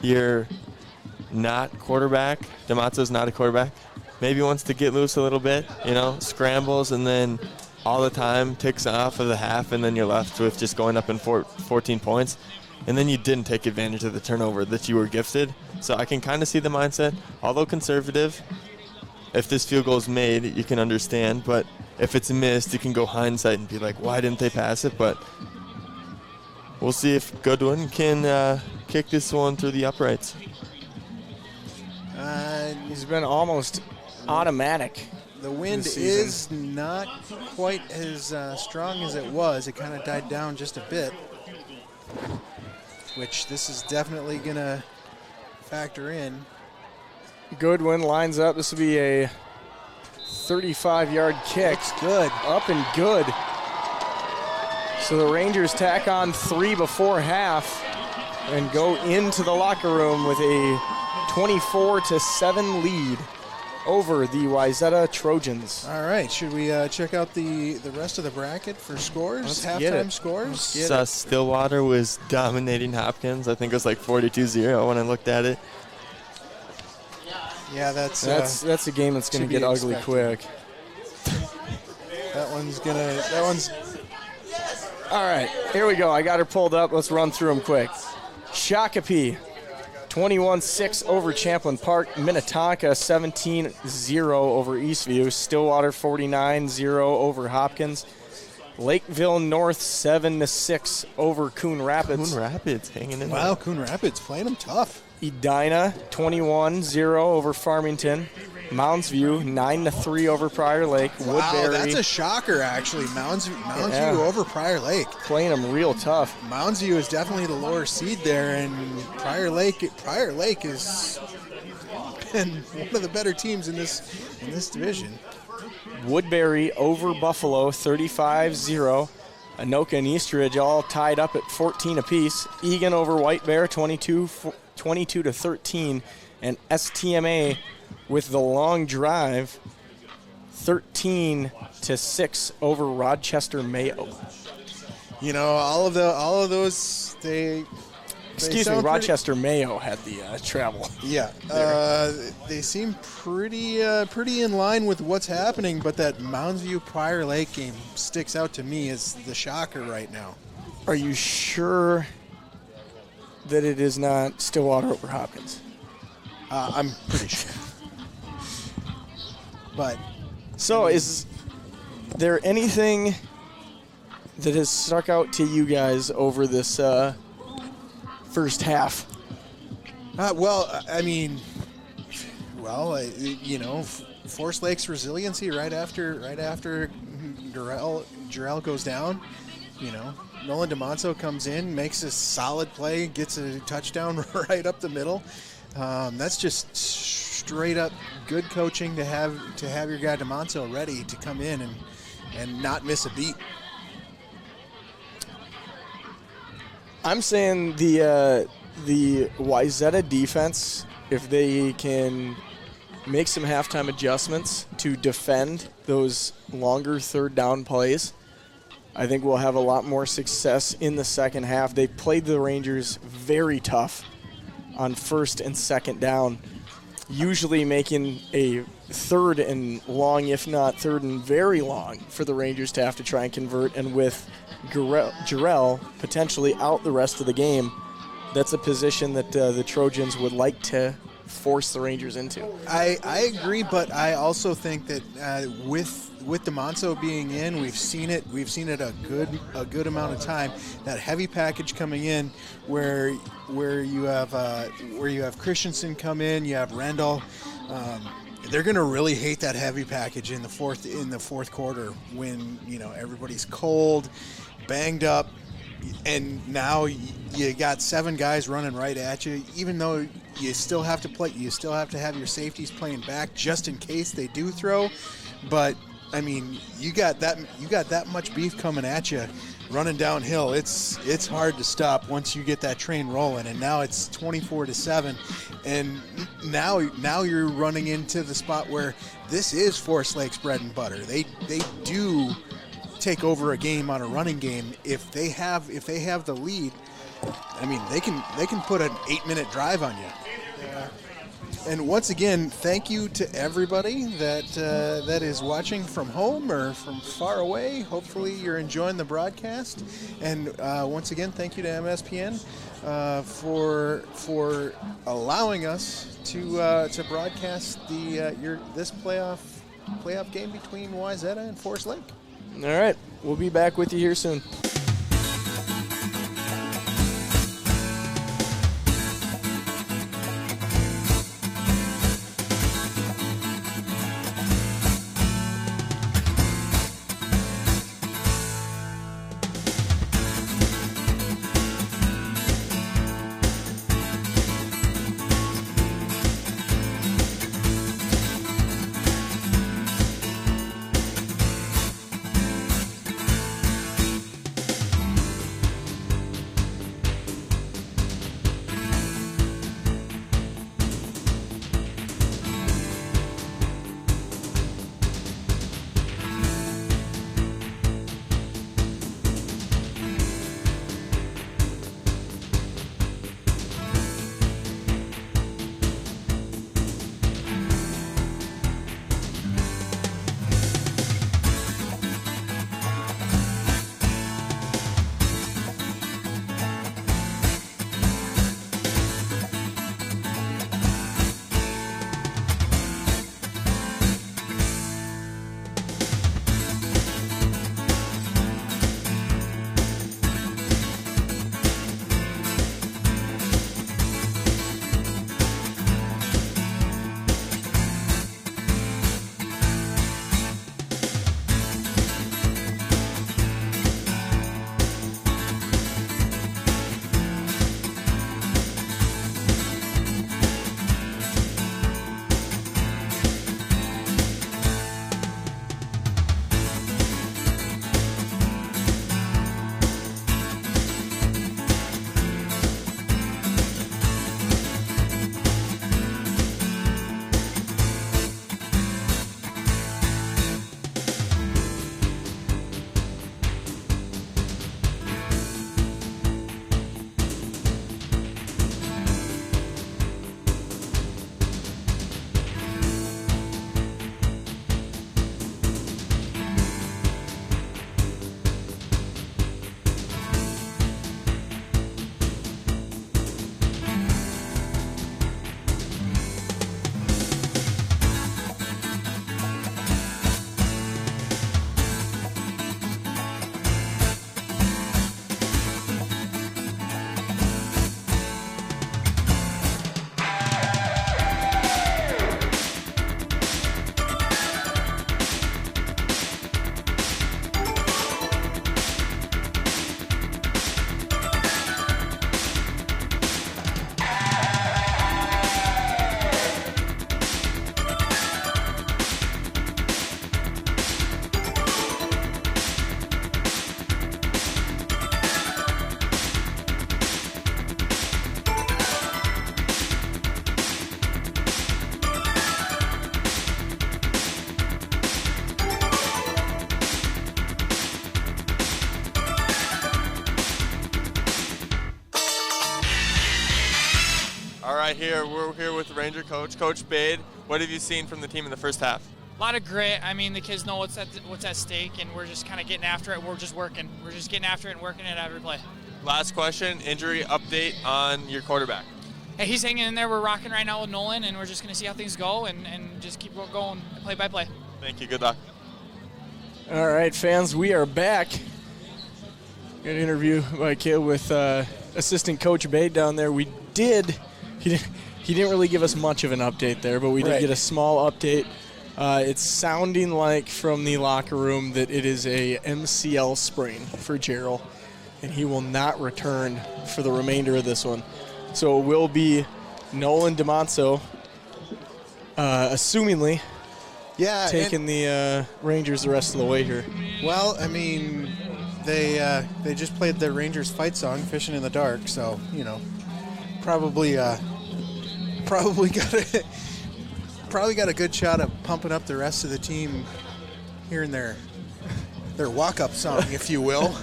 you're not quarterback, DeMonzo's not a quarterback, maybe wants to get loose a little bit, scrambles, and then all the time ticks off of the half, and then you're left with just going up in 14 points, and then you didn't take advantage of the turnover that you were gifted. So I can kind of see the mindset, although conservative. If this field goal is made, you can understand, but if it's missed, you can go hindsight and be like, why didn't they pass it? But we'll see if Goodwin can kick this one through the uprights. He's been almost automatic. The wind is not quite as strong as it was. It kind of died down just a bit, which this is definitely going to factor in. Goodwin lines up. This will be a 35-yard kick. Looks good. Up and good. So the Rangers tack on 3 before half and go into the locker room with a 24-7 lead over the Wayzata Trojans. All right, should we check out the rest of the bracket for scores? Let's halftime scores? Stillwater was dominating Hopkins. I think it was like 42-0 when I looked at it. Yeah, that's a game that's going to get ugly quick. That one's. All right, here we go. I got her pulled up. Let's run through them quick. Shakopee, 21-6 over Champlin Park. Minnetonka, 17-0 over Eastview. Stillwater, 49-0 over Hopkins. Lakeville North, 7-6 over Coon Rapids. Coon Rapids hanging in there. Wow, Coon Rapids playing them tough. Edina, 21-0 over Farmington. Mounds View, 9-3 over Prior Lake. Wow, Woodbury, that's a shocker, actually. Mounds View over Prior Lake. playing them real tough. Mounds View is definitely the lower seed there, and Prior Lake has been one of the better teams in this division. Woodbury over Buffalo, 35-0. Anoka and Eastridge all tied up at 14 apiece. Egan over White Bear, 22-13. And STMA with the long drive, 13-6 over Rochester Mayo. All of those, they Excuse me, Rochester Mayo had the travel. Yeah, they seem pretty in line with what's happening, but that Mounds View Prior Lake game sticks out to me as the shocker right now. Are you sure that it is not Stillwater over Hopkins? I'm pretty sure. But so, is there anything that has stuck out to you guys over this first half? Forest Lake's resiliency right after Jarrell goes down. Nolan DeMonso comes in, makes a solid play, gets a touchdown right up the middle. That's just straight up good coaching to have your guy DeMonso ready to come in and not miss a beat. I'm saying the Wayzata defense, if they can make some halftime adjustments to defend those longer third down plays, I think we'll have a lot more success in the second half. They played the Rangers very tough on first and second down, usually making a third and long, if not third and very long, for the Rangers to have to try and convert. And with Jarrell potentially out the rest of the game, that's a position that the Trojans would like to force the Rangers into. I agree, but I also think that with DeMonso being in, we've seen it a good amount of time. That heavy package coming in, where you have Christensen come in, you have Rendell. They're going to really hate that heavy package in the fourth quarter when everybody's cold, banged up, and now you got 7 guys running right at you. Even though you still have to play, you still have to have your safeties playing back just in case they do throw. But I mean, you got that much beef coming at you, running downhill. It's hard to stop once you get that train rolling. And now it's 24-7, and now you're running into the spot where this is Forest Lake's bread and butter. They do take over a game on a running game if they have the lead. I mean, they can put an 8-minute drive on you. And once again, thank you to everybody that is watching from home or from far away. Hopefully you're enjoying the broadcast. And once again, thank you to MSPN for allowing us to broadcast this playoff game between Wayzata and Forest Lake. All right, we'll be back with you here soon. All right, we're here with Ranger coach, Coach Bade. What have you seen from the team in the first half? A lot of grit. I mean, the kids know what's at stake, and we're just kind of getting after it. We're just working. We're just getting after it and working it every play. Last question, injury update on your quarterback. Hey, he's hanging in there. We're rocking right now with Nolan, and we're just going to see how things go and just keep going play by play. Thank you. Good luck. All right, fans, we are back. Got an interview by Caleb with assistant coach Bade down there. He didn't really give us much of an update there, but we did get a small update. It's sounding like from the locker room that it is a MCL sprain for Gerald, and he will not return for the remainder of this one. So it will be Nolan DeMonso, assumingly, taking the Rangers the rest of the way here. Well, I mean, they just played the Rangers fight song, "Fishing in the Dark," so probably got a good shot of pumping up the rest of the team, hearing their walk-up song, if you will.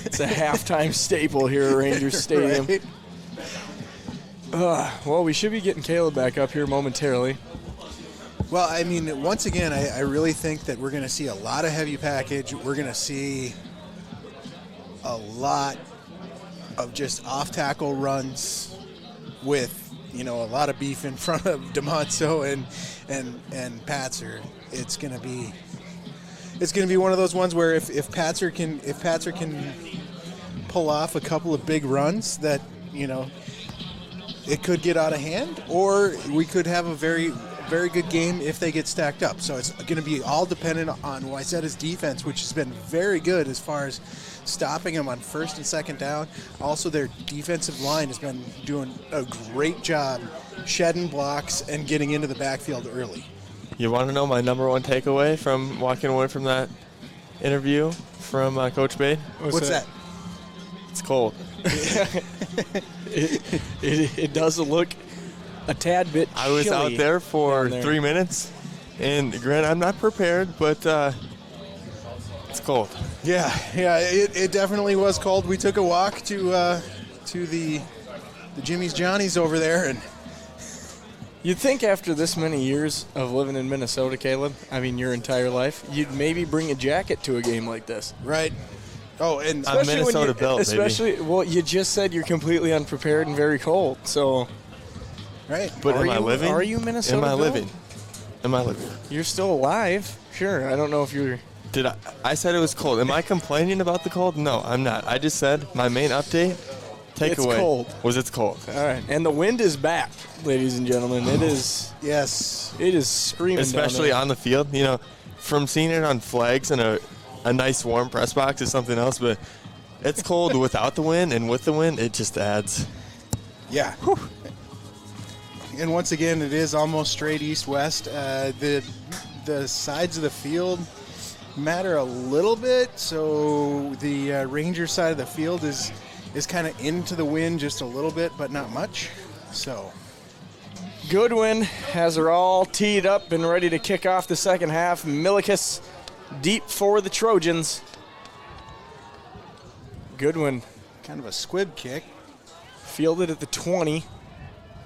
It's a halftime staple here at Rangers Stadium. Right. Well, we should be getting Caleb back up here momentarily. Well, I mean, once again, I really think that we're going to see a lot of heavy package. We're going to see a lot of just off-tackle runs with, a lot of beef in front of DeMonso and Patzer. It's going to be one of those ones where if Patzer can pull off a couple of big runs that, it could get out of hand, or we could have a very, very good game if they get stacked up. So it's going to be all dependent on Wayzata's defense, which has been very good as far as stopping them on first and second down. Also, their defensive line has been doing a great job shedding blocks and getting into the backfield early. You want to know my number one takeaway from walking away from that interview from Coach Bade? What's that? It's cold. It does look a tad bit chilly. I was out there for 3 minutes, and granted, I'm not prepared, but it's cold. Yeah, it definitely was cold. We took a walk to the Jimmy's Johnny's over there, and you'd think after this many years of living in Minnesota, Caleb, I mean your entire life, you'd maybe bring a jacket to a game like this. Right. Oh, and I'm Minnesota built, baby. Well, you just said you're completely unprepared and very cold, so. Right. But am I living? Are you Minnesota built? Am I living? You're still alive. Sure. I don't know if you're. Did I said it was cold. Am I complaining about the cold? No, I'm not. I just said my main update, takeaway, cold. Was it's cold. All right. And the wind is back, ladies and gentlemen. It is. Yes. It is screaming. Especially on the field. From seeing it on flags and a nice warm press box is something else, but it's cold without the wind, and with the wind, it just adds. Yeah. Whew. And once again, it is almost straight east-west. The sides of the field matter a little bit, so the Ranger side of the field is kind of into the wind just a little bit, but not much. So Goodwin has her all teed up and ready to kick off the second half. Milikis deep for the Trojans. Goodwin. Kind of a squib kick. Fielded at the 20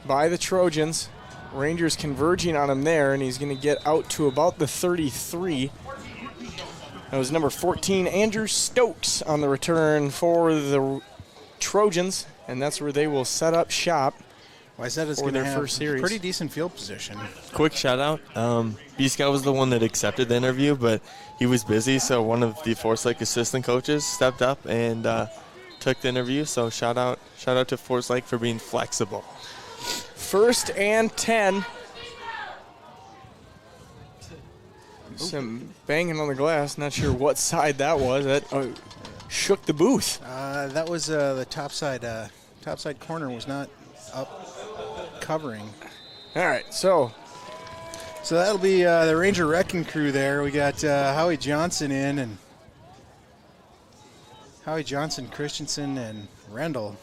by the Trojans. Rangers converging on him there, and he's going to get out to about the 33. That was number 14, Andrew Stokes, on the return for the Trojans, and that's where they will set up shop. Wayzata's going to have first series. Pretty decent field position. Quick shout out. B-Scout was the one that accepted the interview, but he was busy, so one of the Forest Lake assistant coaches stepped up and took the interview. So shout out to Forest Lake for being flexible. 1st and 10. Some banging on the glass. Not sure what side that was. That shook the booth. That was the top side corner was not up covering. All right, so that'll be the Ranger wrecking crew there. We got Howie Johnson in, and Howie Johnson, Christensen, and Rendell.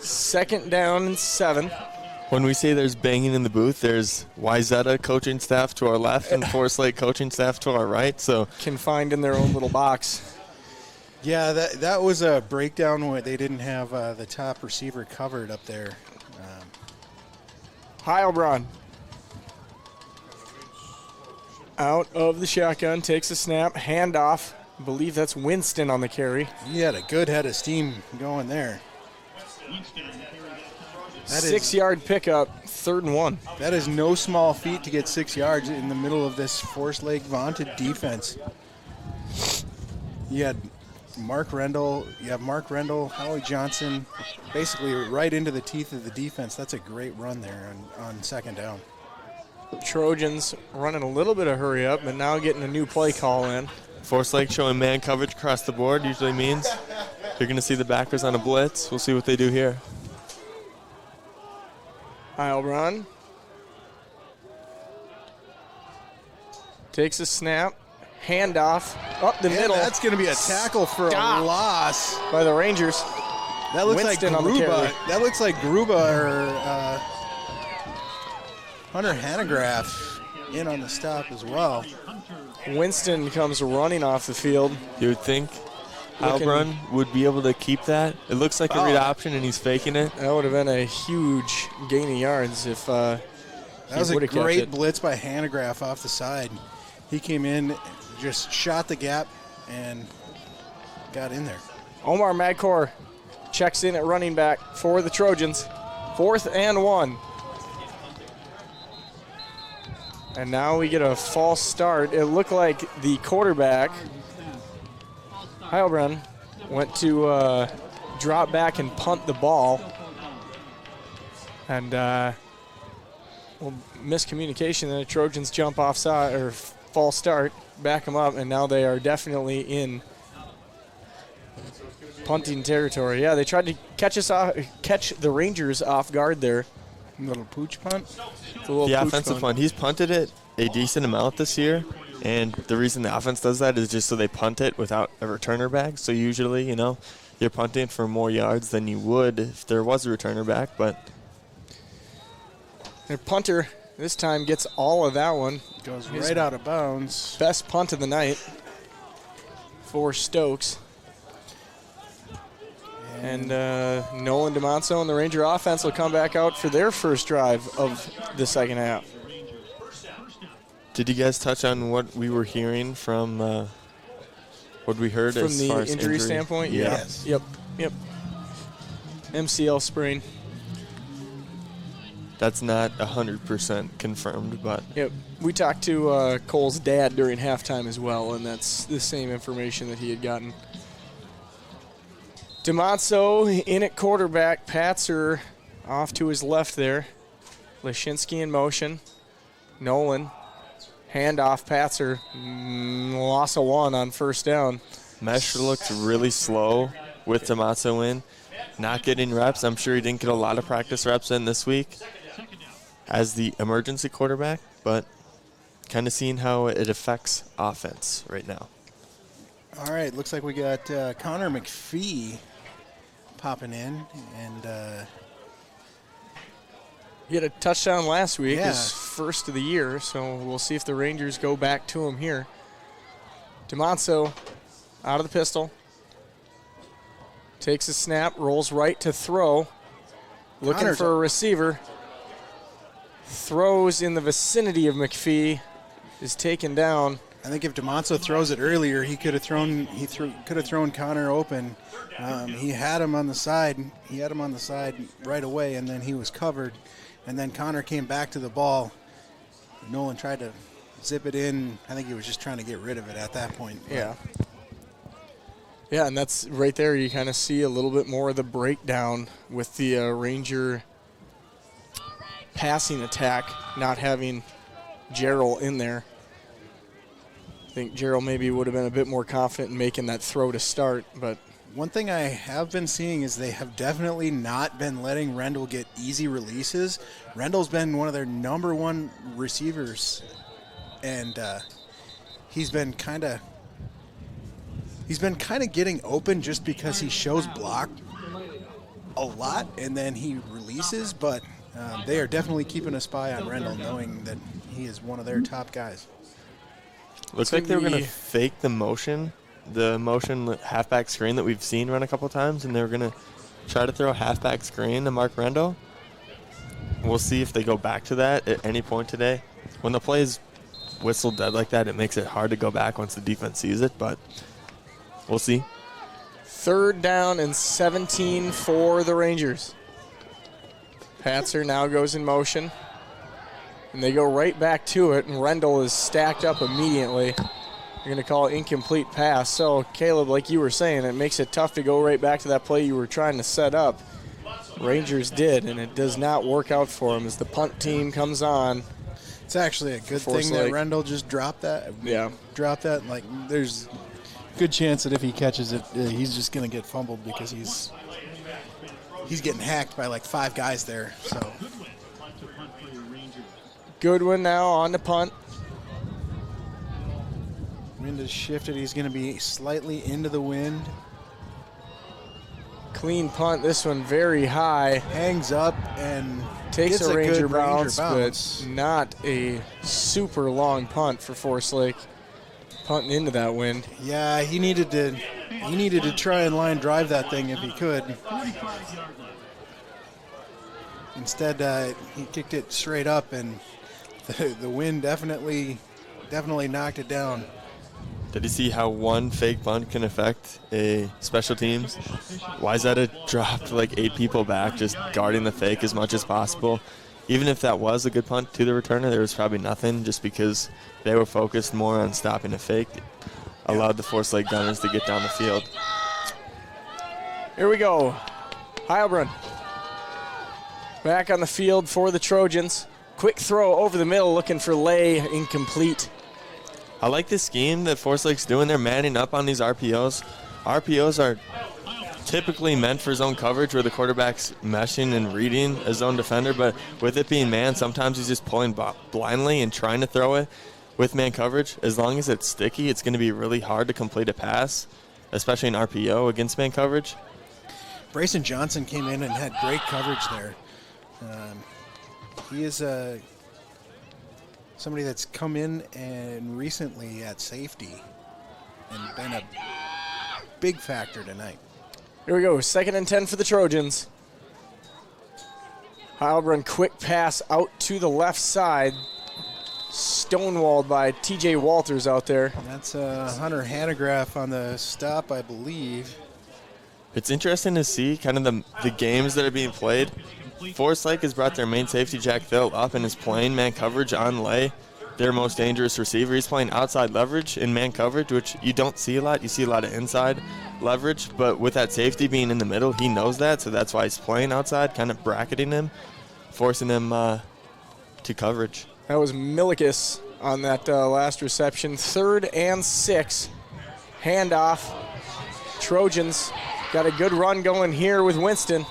2nd down and 7. When we say there's banging in the booth, there's Wayzata coaching staff to our left and Forest Lake coaching staff to our right. So confined in their own little box. Yeah, that was a breakdown where they didn't have the top receiver covered up there. Heilbronn out of the shotgun, takes a snap, handoff. I believe that's Winston on the carry. He had a good head of steam going there. That 6-yard pickup, 3rd and 1. That is no small feat to get 6 yards in the middle of this Forest Lake vaunted defense. You had Mark Rendell, Howie Johnson, basically right into the teeth of the defense. That's a great run there on 2nd down. Trojans running a little bit of hurry up, but now getting a new play call in. Forest Lake showing man coverage across the board usually means you're going to see the backers on a blitz. We'll see what they do here. Heilbronn takes a snap, handoff up the middle. That's going to be a tackle for a loss by the Rangers. That looks Winston like on the Gruba. carry. That looks like Gruba or Hunter Hanegraaff in on the stop as well. Winston comes running off the field. You would think Heilbronn would be able to keep that. It looks like a read option, and he's faking it. That would have been a huge gain of yards if that was a kept great it. blitz by Hanegraaff off the side. He came in, just shot the gap, and got in there. Omar Madkor checks in at running back for the Trojans. 4th and 1. And now we get a false start. It looked like the quarterback, Heilbronn, went to drop back and punt the ball. And miscommunication, and the Trojans jump offside or false start, back them up, and now they are definitely in punting territory. Yeah, they tried to catch the Rangers off guard there. Little pooch punt. The offensive punt. He's punted it a decent amount this year, and the reason the offense does that is just so they punt it without a returner back. So usually, you're punting for more yards than you would if there was a returner back, but their punter this time gets all of that one. Goes right out of bounds. Best punt of the night for Stokes. And Nolan DeMonso and the Ranger offense will come back out for their first drive of the second half. Did you guys touch on what we were hearing from what we heard from as the far as injury standpoint? Yeah. Yes. Yep. MCL sprain. That's not 100% confirmed, but Yep. We talked to Cole's dad during halftime as well, and that's the same information that he had gotten. DeMonso in at quarterback. Patzer off to his left there. Leshinsky in motion. Nolan. Handoff. Patzer. Loss of 1 on 1st down. Mesh looked really slow with DeMonso in. Not getting reps. I'm sure he didn't get a lot of practice reps in this week as the emergency quarterback, but kind of seeing how it affects offense right now. All right, looks like we got Connor McPhee popping in, and He had a touchdown last week, Yeah. his first of the year, so we'll see if the Rangers go back to him here. DeMonso out of the pistol. Takes a snap, rolls right to throw. Looking Connor's for a receiver. Throws in the vicinity of McPhee. Is taken down. I think if DeMonso throws it earlier, he could have thrown. Could have thrown Connor open. He had him on the side. He had him on the side right away, and then he was covered. And then Connor came back to the ball. Nolan tried to zip it in. I think he was just trying to get rid of it at that point. Yeah. Yeah, and that's right there. You kind of see a little bit more of the breakdown with the Ranger passing attack, not having Gerald in there. I think Gerald maybe would have been a bit more confident in making that throw to start, but One thing I have been seeing is they have definitely not been letting Rendell get easy releases. Rendell's been one of their number 1 receivers, and he's been kind of getting open just because he shows block a lot, and then he releases. But they are definitely keeping a spy on Rendell, knowing that he is one of their top guys. Looks like they were going to fake the motion the motion halfback screen that we've seen run a couple times, and they're going to try to throw a halfback screen to Mark Rendell. We'll see if they go back to that at any point today. When the play is whistled dead like that, it makes it hard to go back once the defense sees it, but we'll see. 3rd down and 17 for the Rangers. Patzer now goes in motion, and they go right back to it, and Rendell is stacked up immediately. You're going to call it incomplete pass. So, Caleb, like you were saying, it makes it tough to go right back to that play you were trying to set up. Rangers did, and it does not work out for them as the punt team comes on. It's actually a good thing that Rendell just dropped that. Yeah. Dropped that. Like, there's a good chance that if he catches it, he's just going to get fumbled because he's getting hacked by like 5 guys there. So Goodwin now on the punt. Wind is shifted. He's going to be slightly into the wind. Clean punt. This one very high. Hangs up and takes gets a Ranger good bounce, bounce, but not a super long punt for Forest Lake. Punting into that wind. Yeah, he needed to try and line drive that thing if he could. Instead, he kicked it straight up, and the wind definitely knocked it down. Did you see how one fake punt can affect a special teams? Wayzata dropped like 8 people back, just guarding the fake as much as possible. Even if that was a good punt to the returner, there was probably nothing just because they were focused more on stopping a fake. Allowed the Forest Lake Gunners to get down the field. Here we go. Heilbrunn back on the field for the Trojans. Quick throw over the middle, looking for Lay, incomplete. I like this scheme that Forest Lake's doing. They're manning up on these RPOs. RPOs are typically meant for zone coverage where the quarterback's meshing and reading a zone defender, but with it being man, sometimes he's just pulling blindly and trying to throw it with man coverage. As long as it's sticky, it's going to be really hard to complete a pass, especially an RPO against man coverage. Brayson Johnson came in and had great coverage there. He is somebody that's come in and recently at safety and been a big factor tonight. Here we go, 2nd and 10 for the Trojans. Heilbrunn, quick pass out to the left side. Stonewalled by TJ Walters out there. That's Hunter Hanegraaff on the stop, I believe. It's interesting to see kind of the games that are being played. Forest Lake has brought their main safety, Jack Thill, up and is playing man coverage on Lay, their most dangerous receiver. He's playing outside leverage in man coverage, which you don't see a lot. You see a lot of inside leverage, but with that safety being in the middle, he knows that, so that's why he's playing outside, kind of bracketing him, forcing him to coverage. That was Milikis on that last reception. 3rd and 6. Handoff. Trojans got a good run going here with Winston.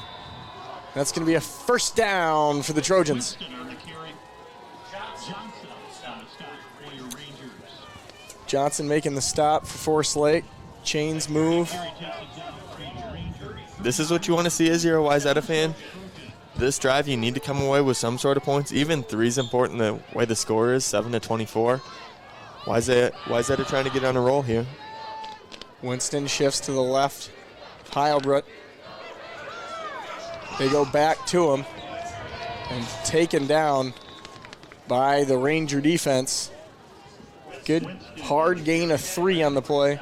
That's going to be a 1st down for the Trojans. Johnson making the stop for Forest Lake. Chains move. This is what you want to see as you're a Wayzata fan. This drive, you need to come away with some sort of points. Even 3 is important the way the score is, 7-24. Wayzata trying to get on a roll here. Winston shifts to the left. Heilbrunn. They go back to him and taken down by the Ranger defense. Good hard gain of 3 on the play.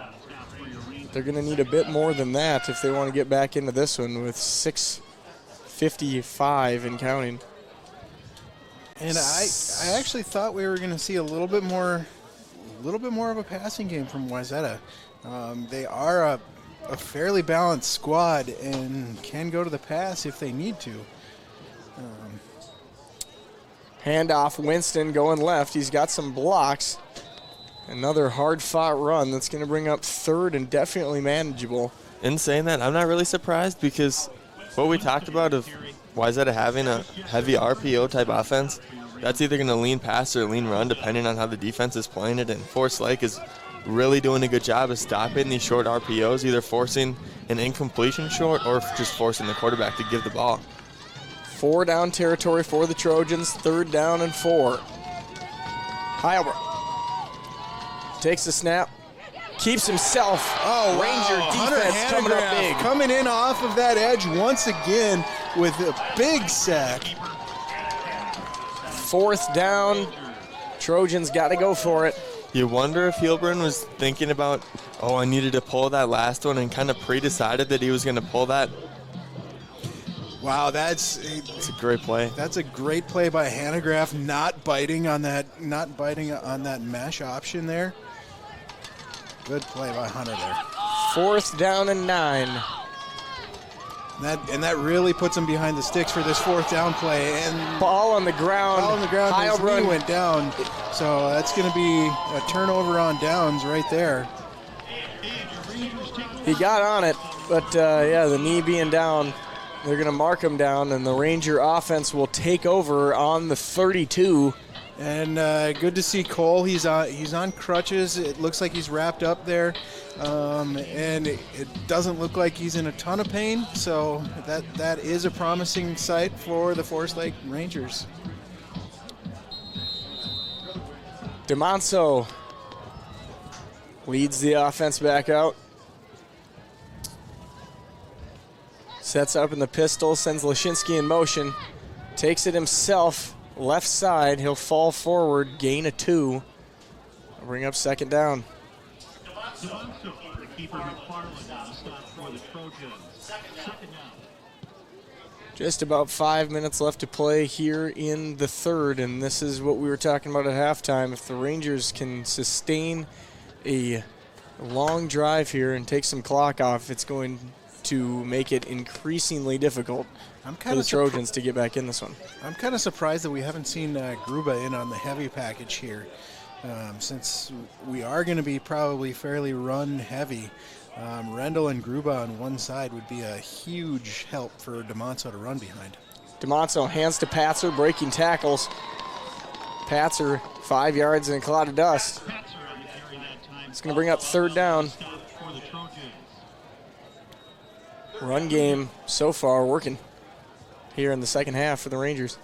They're going to need a bit more than that if they want to get back into this one with 6:55 and counting. And I actually thought we were going to see a little bit more of a passing game from Wayzata. They are a fairly balanced squad and can go to the pass if they need to. Handoff, Winston going left. He's got some blocks. Another hard-fought run that's going to bring up 3rd and definitely manageable. In saying that, I'm not really surprised because what we talked about of Wayzata having a heavy RPO type offense, that's either going to lean pass or lean run depending on how the defense is playing it. And Forest Lake is really doing a good job of stopping these short RPOs, either forcing an incompletion short or just forcing the quarterback to give the ball. 4 down territory for the Trojans, 3rd down and 4. Heilbrunn takes the snap, keeps himself. Oh, Ranger wow. Hunter defense coming up Hanegraaff big. coming in off of that edge once again with a big sack. 4th down. Trojans got to go for it. You wonder if Heilbrunn was thinking about, oh, I needed to pull that last one and kind of pre-decided that he was going to pull that. Wow, It's a great play. that's a great play by Hanegraaff, not biting on that mesh option there. Good play by Hunter there. 4th down and 9. That really puts him behind the sticks for this 4th down play. And Ball on the ground. ball on the ground, his knee Heilbrunn went down. So that's going to be a turnover on downs right there. He got on it, but the knee being down, they're going to mark him down, and the Ranger offense will take over on the 32. And good to see Cole. He's on crutches. It looks like he's wrapped up there, and it doesn't look like he's in a ton of pain. So that is a promising sight for the Forest Lake Rangers. DeMonso leads the offense back out. Sets up in the pistol, sends Lashinsky in motion, takes it himself, left side. He'll fall forward, gain a 2. Bring up 2nd down. DeMonso, the keeper McFarland on the stop for the Trojans. 2nd down. Just about 5 minutes left to play here in the 3rd, and this is what we were talking about at halftime. If the Rangers can sustain a long drive here and take some clock off, it's going to make it increasingly difficult for the Trojans to get back in this one. I'm kind of surprised that we haven't seen Gruba in on the heavy package here, since we are going to be probably fairly run heavy. Rendell and Gruba on one side would be a huge help for DeMonso to run behind. DeMonso hands to Patzer, breaking tackles. Patzer 5 yards in a cloud of dust. It's going to bring up 3rd down. Run game so far working here in the second half for the Rangers.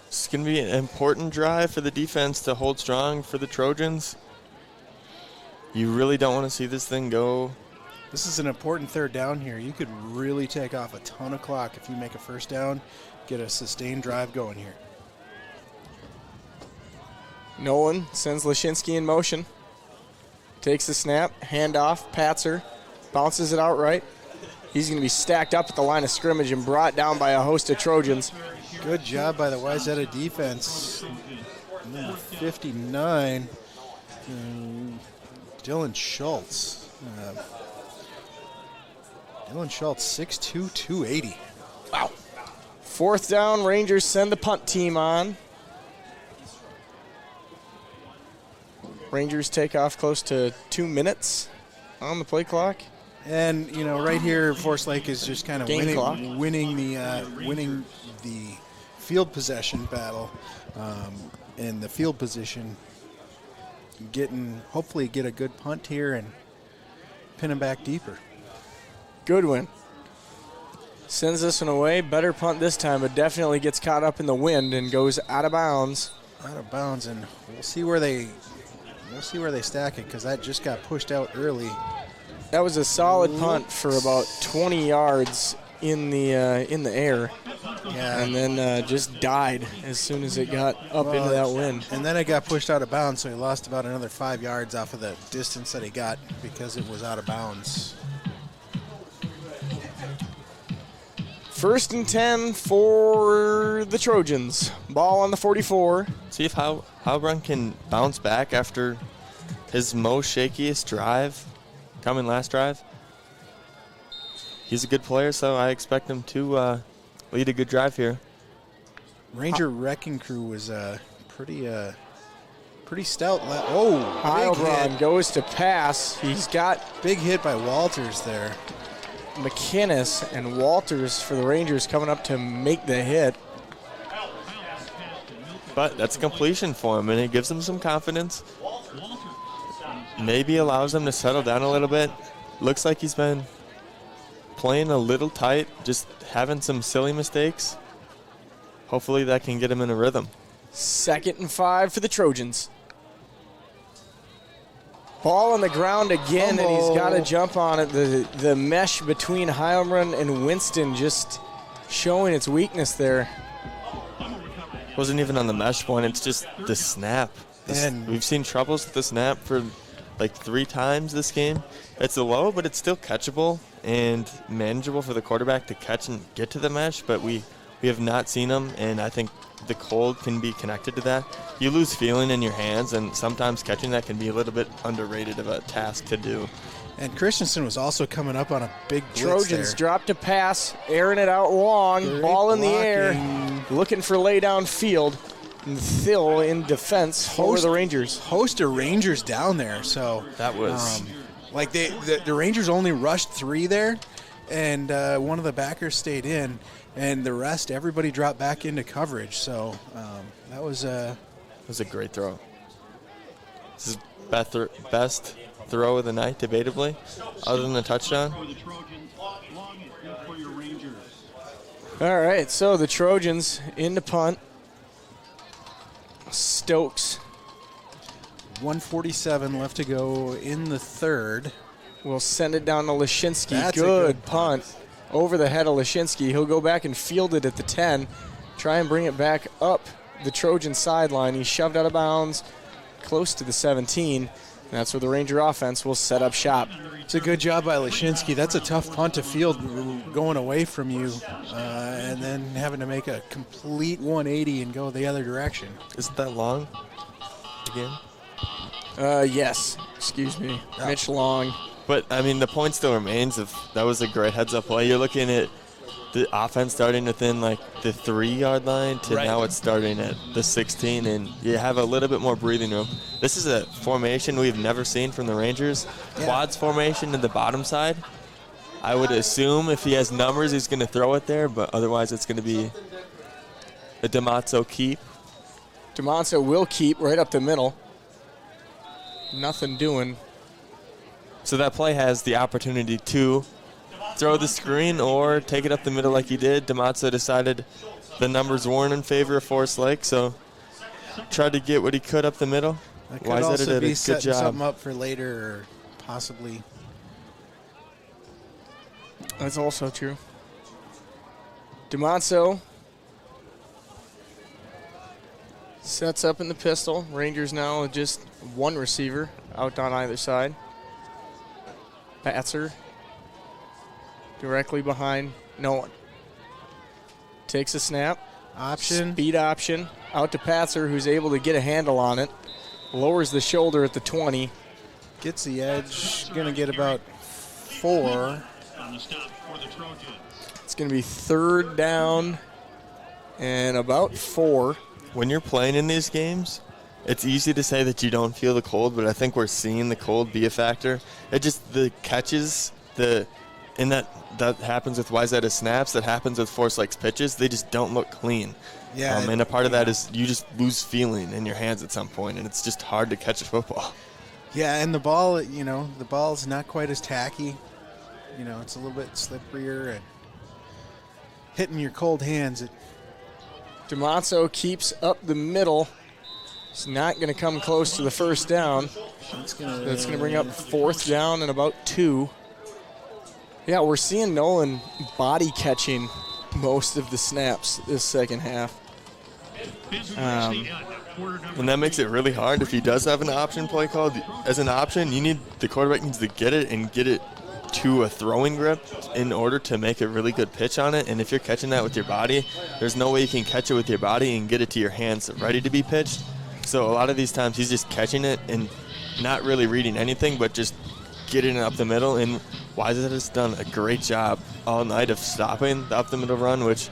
It's going to be an important drive for the defense to hold strong for the Trojans. You really don't want to see this thing go. This is an important 3rd down here. You could really take off a ton of clock if you make a 1st down, get a sustained drive going here. Nolan sends Lashinsky in motion. Takes the snap, handoff, Patzer, bounces it out right. He's going to be stacked up at the line of scrimmage and brought down by a host of Trojans. Good job by the Wayzata defense. Number 59, Dylan Schultz. Dylan Schultz, 6'2", 280. Wow. 4th down, Rangers send the punt team on. Rangers take off close to 2 minutes on the play clock. And, right here, Forest Lake is just kind of winning the field possession battle, and the field position, hopefully get a good punt here and pin him back deeper. Goodwin sends this one away. Better punt this time, but definitely gets caught up in the wind and goes out of bounds. Out of bounds, and we'll see where they stack it, because that just got pushed out early. That was a solid punt for about 20 yards in the air, yeah, and then just died as soon as it got up into that wind. And then it got pushed out of bounds, so he lost about another 5 yards off of the distance that he got because it was out of bounds. 1st and 10 for the Trojans. Ball on the 44. See if Heilbrunn can bounce back after his most shakiest drive, coming last drive. He's a good player, so I expect him to lead a good drive here. Ranger Wrecking Crew was pretty stout. Heilbrunn goes to pass. He's got big hit by Walters there. McInnes and Walters for the Rangers coming up to make the hit. But that's a completion for him, and it gives him some confidence. Maybe allows him to settle down a little bit. Looks like he's been playing a little tight, just having some silly mistakes. Hopefully that can get him in a rhythm. 2nd and 5 for the Trojans. Ball on the ground again, and he's got to jump on it. The mesh between Heilman and Winston just showing its weakness there. Wasn't even on the mesh point. It's just the snap. And we've seen troubles with the snap for like 3 times this game. It's a low, but it's still catchable and manageable for the quarterback to catch and get to the mesh, but we have not seen them, and I think the cold can be connected to that. You lose feeling in your hands, and sometimes catching that can be a little bit underrated of a task to do. And Christensen was also coming up on a big blitz Trojans there. dropped a pass, airing it out long, Great ball in the air, blocking. looking for lay down field. And Thill in defense for the Rangers. Host of Rangers down there, so That was like the Rangers only rushed 3 there, and one of the backers stayed in, and the rest everybody dropped back into coverage. So that was a great throw. This is best throw of the night, debatably, other than the touchdown. For the Trojans, long and good for your Rangers. All right, so the Trojans in the punt. Stokes 1:47 left to go in the third. will send it down to Lashinsky. That's a Good good punt over the head of Lashinsky. He'll go back and field it at the 10. Try and bring it back up the Trojan sideline. He's shoved out of bounds close to the 17. And that's where the Ranger offense will set up shop. It's a good job by Lashinsky. That's a tough punt to field going away from you, and then having to make a complete 180 and go the other direction. Isn't that long again? Yes. Excuse me. Mitch Long. But, I mean, the point still remains. If that was a great heads-up play. You're looking at the offense starting within, like, the 3-yard line to now it's starting at the 16, and you have a little bit more breathing room. This is a formation we've never seen from the Rangers. Yeah. Quads formation to the bottom side. I would assume if he has numbers, he's going to throw it there, but otherwise it's going to be a DeMazzo keep. DeMazzo will keep right up the middle. Nothing doing. So that play has the opportunity to throw the screen or take it up the middle like he did. DeMazzo decided the numbers weren't in favor of Forest Lake, so tried to get what he could up the middle. That could Wayzata also did a be good setting job. something up for later, or possibly. That's also true. DeMazzo sets up in the pistol. Rangers now with just one receiver out on either side. Patzer directly behind no one. Takes a snap. Option. Speed option. Out to Patzer, who's able to get a handle on it. Lowers the shoulder at the 20. Gets the edge. Going to get about 4. On the stop for the Trojans. It's going to be 3rd down and about 4. When you're playing in these games, it's easy to say that you don't feel the cold, but I think we're seeing the cold be a factor. It just, the catches, and that happens with Wayzata snaps, that happens with Forest Lake's pitches, they just don't look clean. Yeah. And a part of that is you just lose feeling in your hands at some point, and it's just hard to catch a football. Yeah, and the ball, the ball's not quite as tacky. It's a little bit slipperier, and hitting your cold hands. DeMazzo keeps up the middle. It's not going to come close to the first down. That's going to bring up 4th down and about 2. Yeah, we're seeing Nolan body catching most of the snaps this second half. And that makes it really hard if he does have an option play called. As an option, the quarterback needs to get it and get it to a throwing grip in order to make a really good pitch on it. And if you're catching that with your body, there's no way you can catch it with your body and get it to your hands ready to be pitched. So a lot of these times he's just catching it and not really reading anything, but just getting it up the middle. And Wayzata has done a great job all night of stopping the up the middle run, which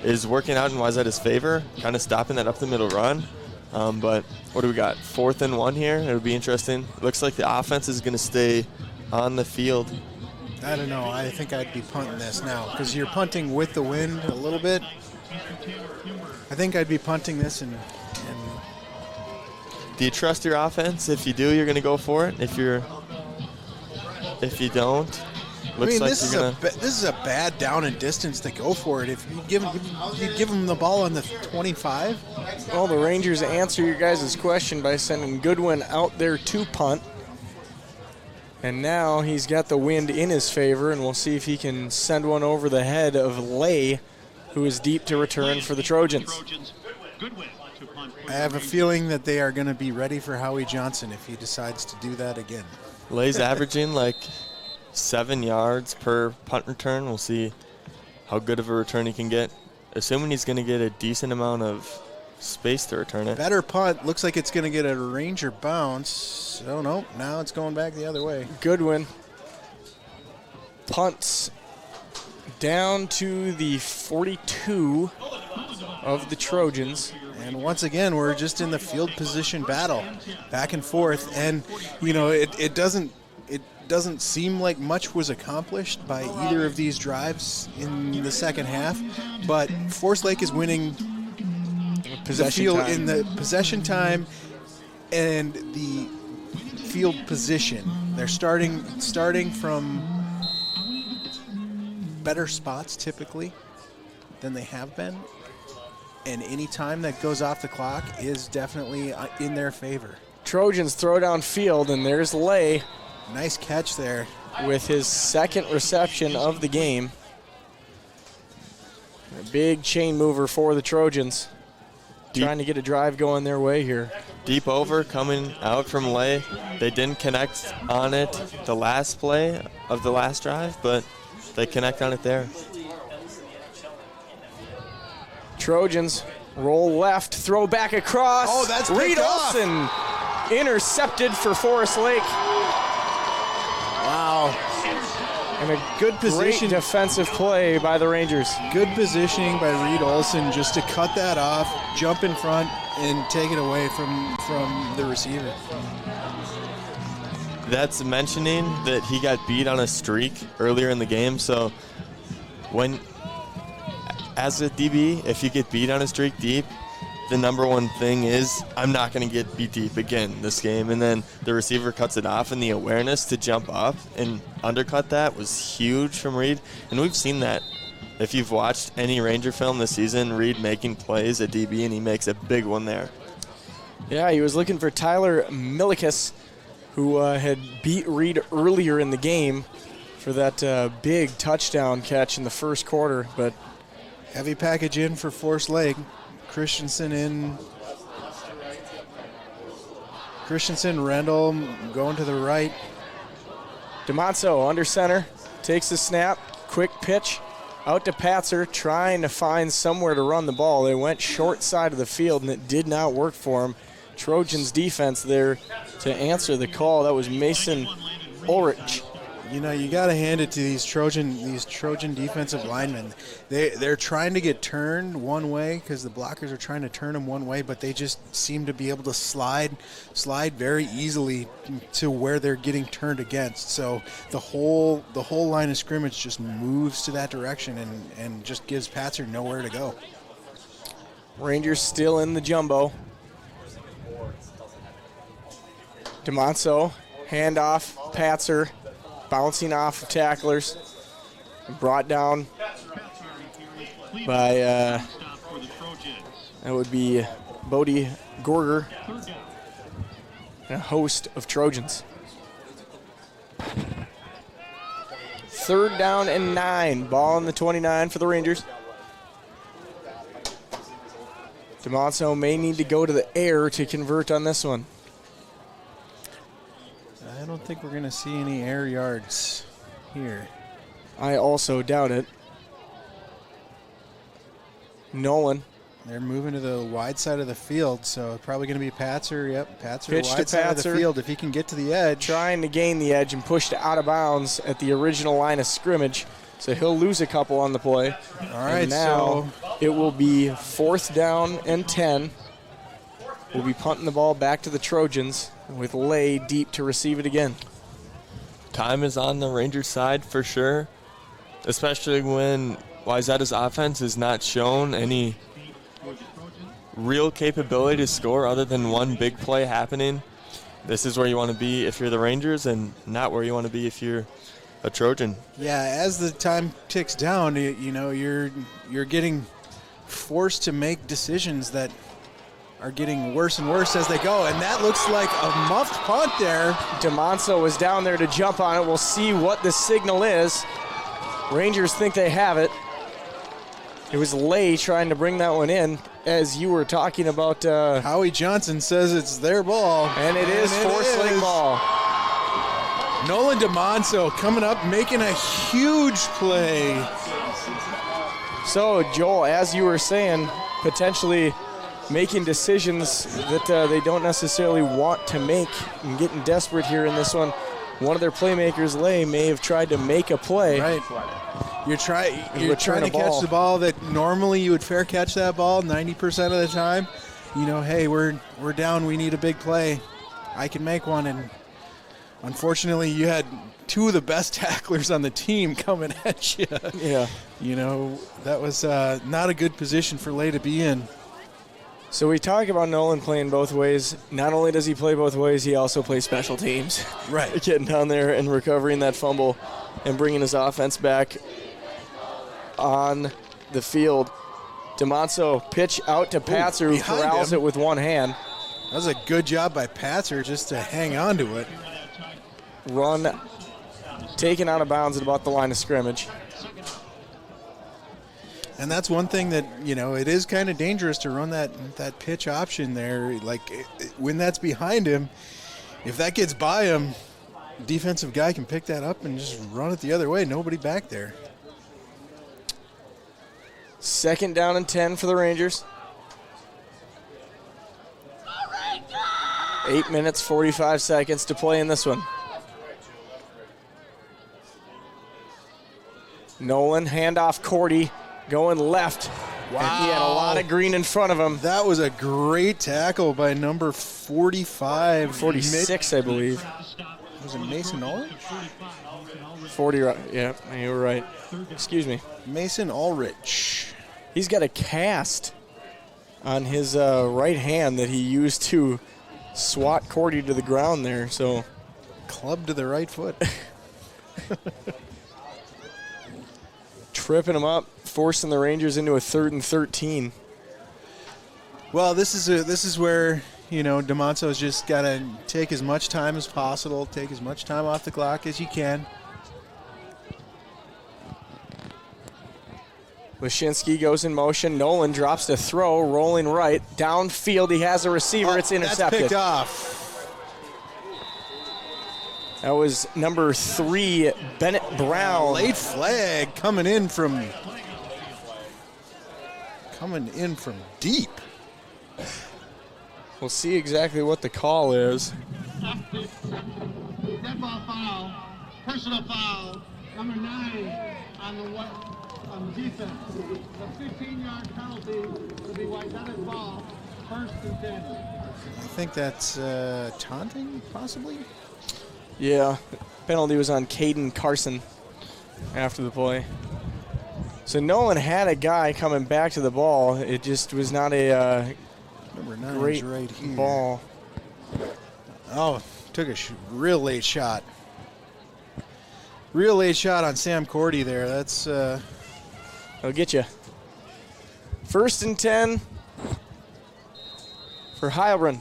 is working out in Wayzata's favor, kind of stopping that up the middle run. But what do we got? 4th and 1 here. It'll be interesting. Looks like the offense is going to stay on the field. I don't know. I think I'd be punting this now because you're punting with the wind a little bit. I think I'd be punting this and do you trust your offense? If you do, you're going to go for it. If you don't, Looks like this is a bad down and distance to go for it. If you give him the ball on the 25. Well, the Rangers answer your guys' question by sending Goodwin out there to punt. And now he's got the wind in his favor, and we'll see if he can send one over the head of Lay, who is deep to return for the Trojans. I have a feeling that they are going to be ready for Howie Johnson if he decides to do that again. Lay's averaging like 7 yards per punt return. We'll see how good of a return he can get, assuming he's going to get a decent amount of space to return it. Better punt. Looks like it's going to get a Ranger bounce. Oh, no. Now it's going back the other way. Goodwin punts down to the 42 of the Trojans. And once again, we're just in the field position battle, back and forth. And, you know, it doesn't seem like much was accomplished by either of these drives in the second half. But Forest Lake is winning the field in the possession time and the field position. They're starting from better spots typically than they have been. And any time that goes off the clock is definitely in their favor. Trojans throw down field, and there's Lay Nice catch there. with his second reception of the game. A big chain mover for the Trojans. Trying to get a drive going their way here. Deep over coming out from Lay. They didn't connect on it the last play of the last drive, but they connect on it there. Trojans roll left, throw back across. Oh, that's Reed picked off. Olson intercepted for Forest Lake. Wow. And a Good great position. defensive play by the Rangers. Good positioning by Reed Olson just to cut that off, jump in front, and take it away from the receiver. That's mentioning that he got beat on a streak earlier in the game. So as a DB, if you get beat on a streak deep, the number one thing is I'm not going to get beat deep again this game. And then the receiver cuts it off, and the awareness to jump up and undercut that was huge from Reed. And we've seen that. If you've watched any Ranger film this season, Reed making plays at DB, and he makes a big one there. Yeah, he was looking for Tyler Milikus, who had beat Reed earlier in the game for that big touchdown catch in the first quarter. But Heavy package in for Forest Lake. Christensen in. Christensen, Rendell going to the right. DeMonso under center, takes the snap, quick pitch, out to Patzer, trying to find somewhere to run the ball. They went short side of the field, and it did not work for him. Trojans defense there to answer the call. That was Mason Ulrich. You know, you got to hand it to these Trojan defensive linemen. They're trying to get turned one way because the blockers are trying to turn them one way, but they just seem to be able to slide very easily to where they're getting turned against. So the whole line of scrimmage just moves to that direction and just gives Patzer nowhere to go. Rangers still in the jumbo. DeMonso, handoff, Patzer, bouncing off of tacklers, brought down by, that would be Bodie Gorger, and a host of Trojans. 3rd down and 9, ball in the 29 for the Rangers. DeMonso may need to go to the air to convert on this one. I don't think we're going to see any air yards here. I also doubt it. Nolan. They're moving to the wide side of the field, so probably going to be Patzer. Yep, Patzer, Pitch to wide side of the Patzer. field. If he can get to the edge. Trying to gain the edge and pushed out of bounds at the original line of scrimmage. So he'll lose a couple on the play. All right, and now so it will be 4th down and 10. We'll be punting the ball back to the Trojans with Lay deep to receive it again. Time is on the Rangers side for sure, especially when Wayzata's offense has not shown any real capability to score other than one big play happening. This is where you want to be if you're the Rangers, and not where you want to be if you're a Trojan. Yeah, as the time ticks down, you're getting forced to make decisions that are getting worse and worse as they go, and that looks like a muffed punt there. DeMonso was down there to jump on it. We'll see what the signal is. Rangers think they have it. It was Lay trying to bring that one in, as you were talking about. Howie Johnson says it's their ball. And it is four-sling ball. Nolan DeMonso coming up, making a huge play. So, Joel, as you were saying, potentially making decisions that they don't necessarily want to make and getting desperate here in this one. One of their playmakers, Lay, may have tried to make a play. Right. You're trying to catch the ball that normally you would fair catch that ball 90% of the time. Hey, we're down, we need a big play. I can make one, and unfortunately you had two of the best tacklers on the team coming at you. Yeah. That was not a good position for Lay to be in. So we talk about Nolan playing both ways. Not only does he play both ways, he also plays special teams. Right. Getting down there and recovering that fumble and bringing his offense back on the field. DeMonso pitch out to Patzer, who corrals it with one hand. That was a good job by Patzer just to hang on to it. Run taken out of bounds at about the line of scrimmage. And that's one thing that, it is kind of dangerous to run that pitch option there. Like, when that's behind him, if that gets by him, defensive guy can pick that up and just run it the other way. Nobody back there. 2nd down and 10 for the Rangers. 8 minutes, 45 seconds to play in this one. Nolan, handoff Cordy, going left. Wow. And he had a lot of green in front of him. That was a great tackle by number 45. 46, I believe. Was it Mason Ulrich? 40, yeah, you were right. Excuse me. Mason Ulrich. He's got a cast on his right hand that he used to swat Cordy to the ground there. So, club to the right foot. Tripping him up, forcing the Rangers into a 3rd and 13. Well, this is where DeMonso's just got to take as much time as possible, take as much time off the clock as you can. Wyszynski goes in motion. Nolan drops to throw, rolling right. Downfield, he has a receiver. It's intercepted. That's picked off. That was number 3, Bennett Brown. Late flag coming in from deep. We'll see exactly what the call is. Dead ball foul, personal foul, number 9 on the defense. The 15-yard penalty will be Wayzata's ball, 1st and 10. I think that's taunting, possibly. Yeah, penalty was on Caden Carson after the play. So Nolan had a guy coming back to the ball. It just was not a Number 9 great right here. ball. Oh, took a real late shot. Real late shot on Sam Cordy there. That's I'll get you. 1st and 10 for Heilbronn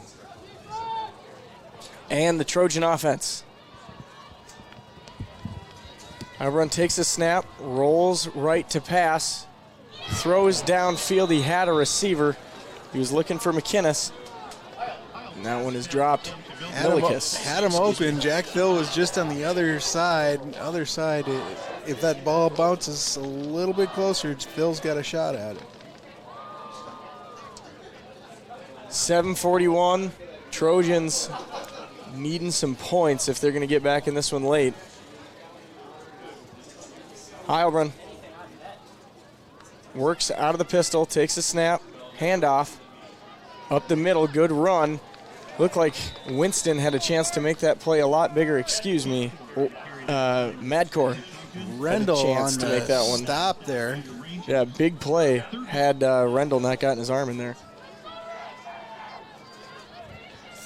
and the Trojan offense. Heilbronn takes a snap, rolls right to pass, throws downfield. He had a receiver. He was looking for McInnes. And that one is dropped. had him open. Jack Thill was just on the other side. If that ball bounces a little bit closer, Phil's got a shot at it. 7:41. Trojans needing some points if they're going to get back in this one late. Heilbronn works out of the pistol, takes a snap, handoff, up the middle, good run. Looked like Winston had a chance to make that play a lot bigger. Excuse me, Madcore. Rendell had a chance on to the make that one. stop there. Yeah, big play. Had Rendell not gotten his arm in there.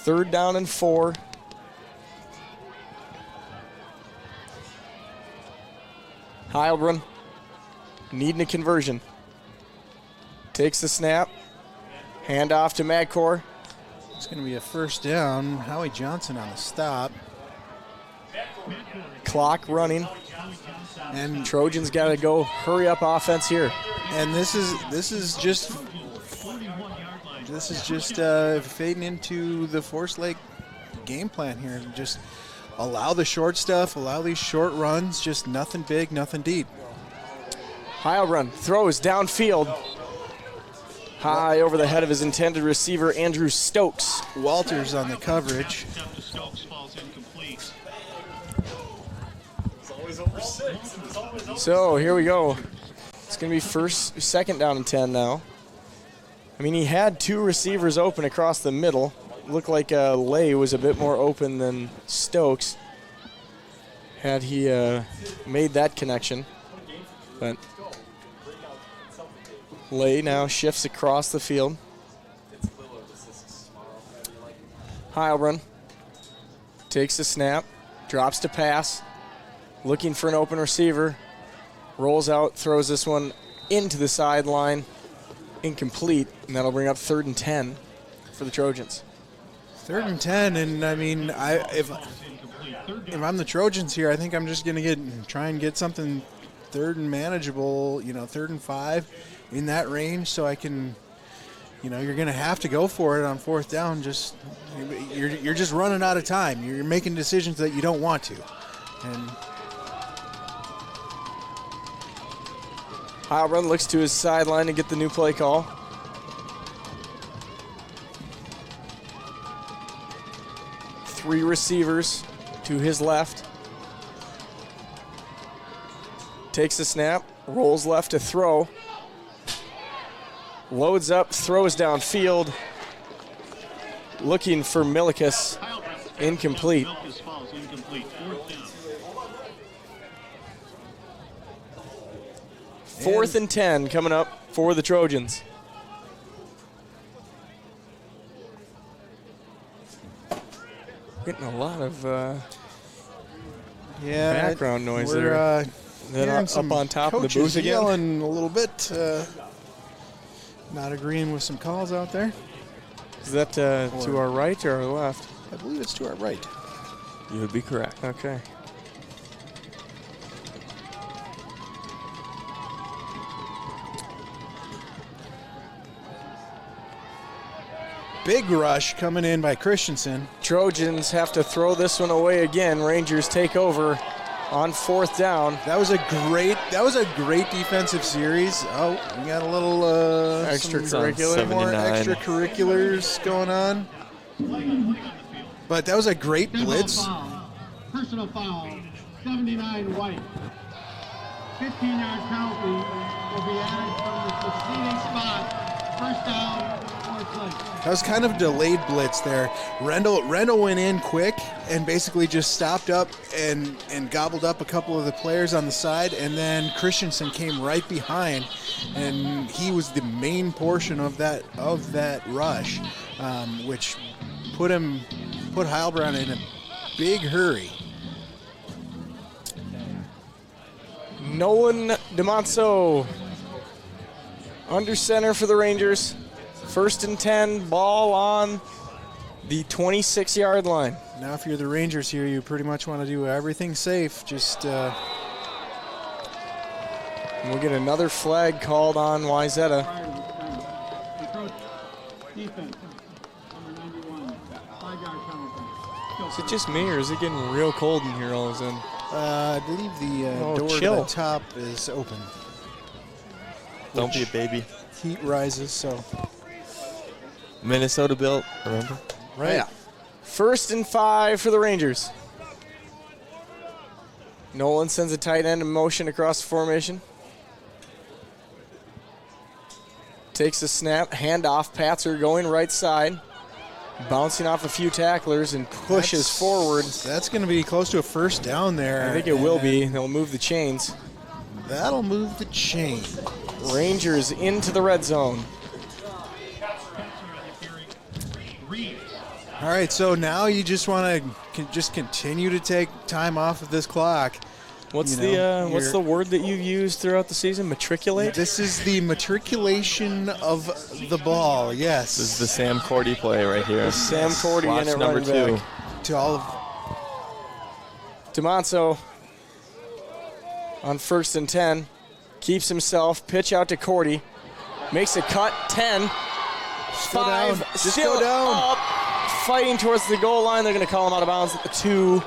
3rd down and 4. Heilbrunn needing a conversion. Takes the snap. Hand off to Madcore. It's going to be a first down. Howie Johnson on the stop. Clock running. And Trojans got to go hurry up offense here. And this is just fading into the Forest Lake game plan here. Just allow the short stuff, allow these short runs, just nothing big, nothing deep. Heilbrunn throws downfield. High over the head of his intended receiver, Andrew Stokes. Walters on the coverage. So here we go. It's going to be second down and 10 now. I mean, he had two receivers open across the middle. Looked like Lay was a bit more open than Stokes had he made that connection. But Lay now shifts across the field. Heilbrunn takes the snap, drops to pass, looking for an open receiver, rolls out, throws this one into the sideline, incomplete, and that'll bring up 3rd and 10 for the Trojans. 3rd and 10, and I mean, if I'm the Trojans here, I think I'm just going to try and get something 3rd and manageable, 3rd and 5 in that range, so I can, you're going to have to go for it on 4th down. You're just running out of time. You're making decisions that you don't want to, and Heilbrunn looks to his sideline to get the new play call. Three receivers to his left. Takes the snap, rolls left to throw. Loads up, throws downfield. Looking for Milikus. Incomplete. Fourth and 10 coming up for the Trojans. Getting a lot of background noise there. Then up on top of the booth again. Yelling a little bit. Not agreeing with some calls out there. Is that to our right or our left? I believe it's to our right. You would be correct. Okay. Big rush coming in by Christensen. Trojans have to throw this one away again. Rangers take over on 4th down. That was a great defensive series. Oh, we got a little extracurriculars going on. But that was a great blitz. Personal foul, 79 White. 15-yard penalty will be added from the succeeding spot. First down, Forest Lake. That was kind of a delayed blitz there. Rendell went in quick and basically just stopped up and gobbled up a couple of the players on the side, and then Christensen came right behind, and he was the main portion of that rush, which put Heilbrunn in a big hurry. Nolan DeMonso under center for the Rangers. 1st and 10, ball on the 26-yard line. Now if you're the Rangers here, you pretty much want to do everything safe. Just we'll get another flag called on Wayzata. Defense, number 91, 5-yard penalty. Is it just me or is it getting real cold in here all of a sudden? I believe the door chill. to the top is open. Don't be a baby. Heat rises, so. Minnesota built, remember? Right. Yeah. 1st and 5 for the Rangers. Nolan sends a tight end in motion across the formation. Takes the snap, handoff. Patzer going right side. Bouncing off a few tacklers and pushes forward. That's going to be close to a first down there. I think it will be. They'll move the chains. That'll move the chain. Rangers into the red zone. All right, so now you just want to just continue to take time off of this clock. What's what's the word that you've used throughout the season? Matriculate? This is the matriculation of the ball, yes. This is the Sam Cordy play right here. Sam Cordy Watch in at number running 2. back. To all of DeMonso on 1st and 10. Keeps himself. Pitch out to Cordy. Makes a cut. 10. 5. Just Still go down. up. Fighting towards the goal line. They're going to call him out of bounds at the 2.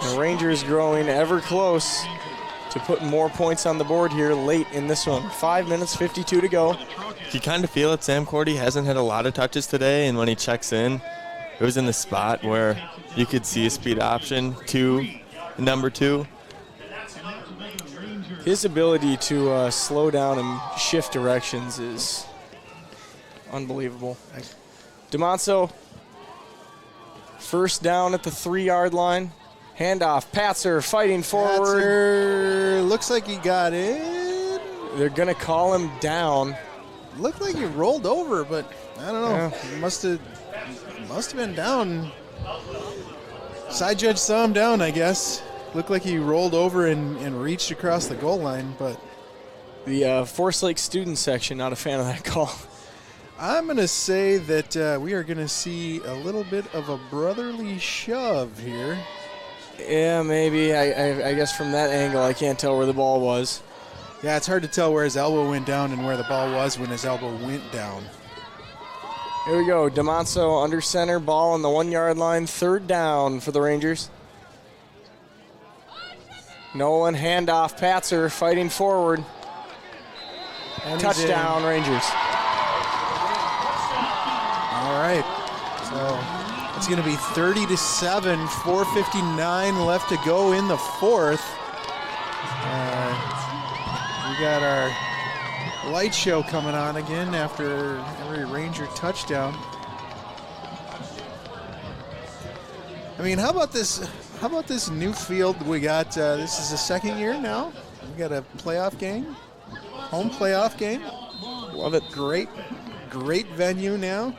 The Rangers growing ever close to putting more points on the board here late in this one. 5 minutes, 52 to go. You kind of feel it. Sam Cordy hasn't had a lot of touches today, and when he checks in, it was in the spot where you could see a speed option to number 2. His ability to slow down and shift directions is unbelievable. DeMonso, first down at the 3-yard line. Handoff. Patzer fighting forward. Patzer looks like he got in. They're going to call him down. Looked like he rolled over, but I don't know. Yeah. He must have been down. Side judge saw him down, I guess. Looked like he rolled over and reached across the goal line, but The Forest Lake student section, not a fan of that call. I'm going to say that we are going to see a little bit of a brotherly shove here. Yeah, maybe. I guess from that angle, I can't tell where the ball was. Yeah, it's hard to tell where his elbow went down and where the ball was when his elbow went down. Here we go. DeMonso under center, ball on the 1-yard line. 3rd down for the Rangers. Nolan handoff. Patzer fighting forward. And Touchdown, Rangers. All right. So it's going to be 30-7, 4:59 left to go in the 4th. We got our light show coming on again after every Ranger touchdown. I mean, how about this? How about this new field we got? This is the 2nd year now. We got a playoff game, home playoff game. Love it. Great venue now.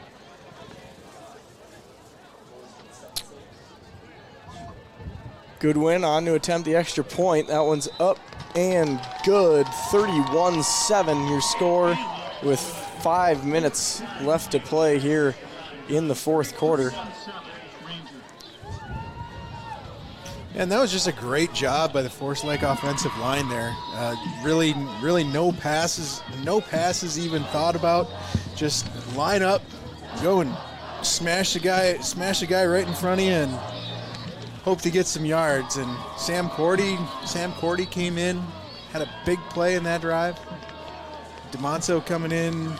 Goodwin on to attempt the extra point. That one's up and good. 31-7 your score with 5 minutes left to play here in the 4th quarter. And that was just a great job by the Forest Lake offensive line there. Really no passes even thought about. Just line up, go and smash the guy right in front of you and hope to get some yards. And Sam Cordy came in, had a big play in that drive. DeMonso coming in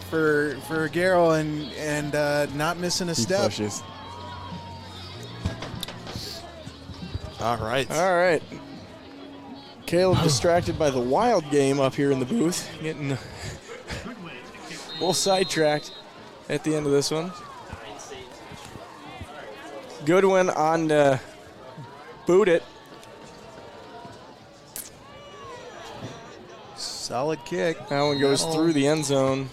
for Garrow and not missing a step. Pushes. All right. Caleb distracted by the wild game up here in the booth, getting a little sidetracked at the end of this one. Goodwin on boot it. Solid kick. That one goes through the end zone.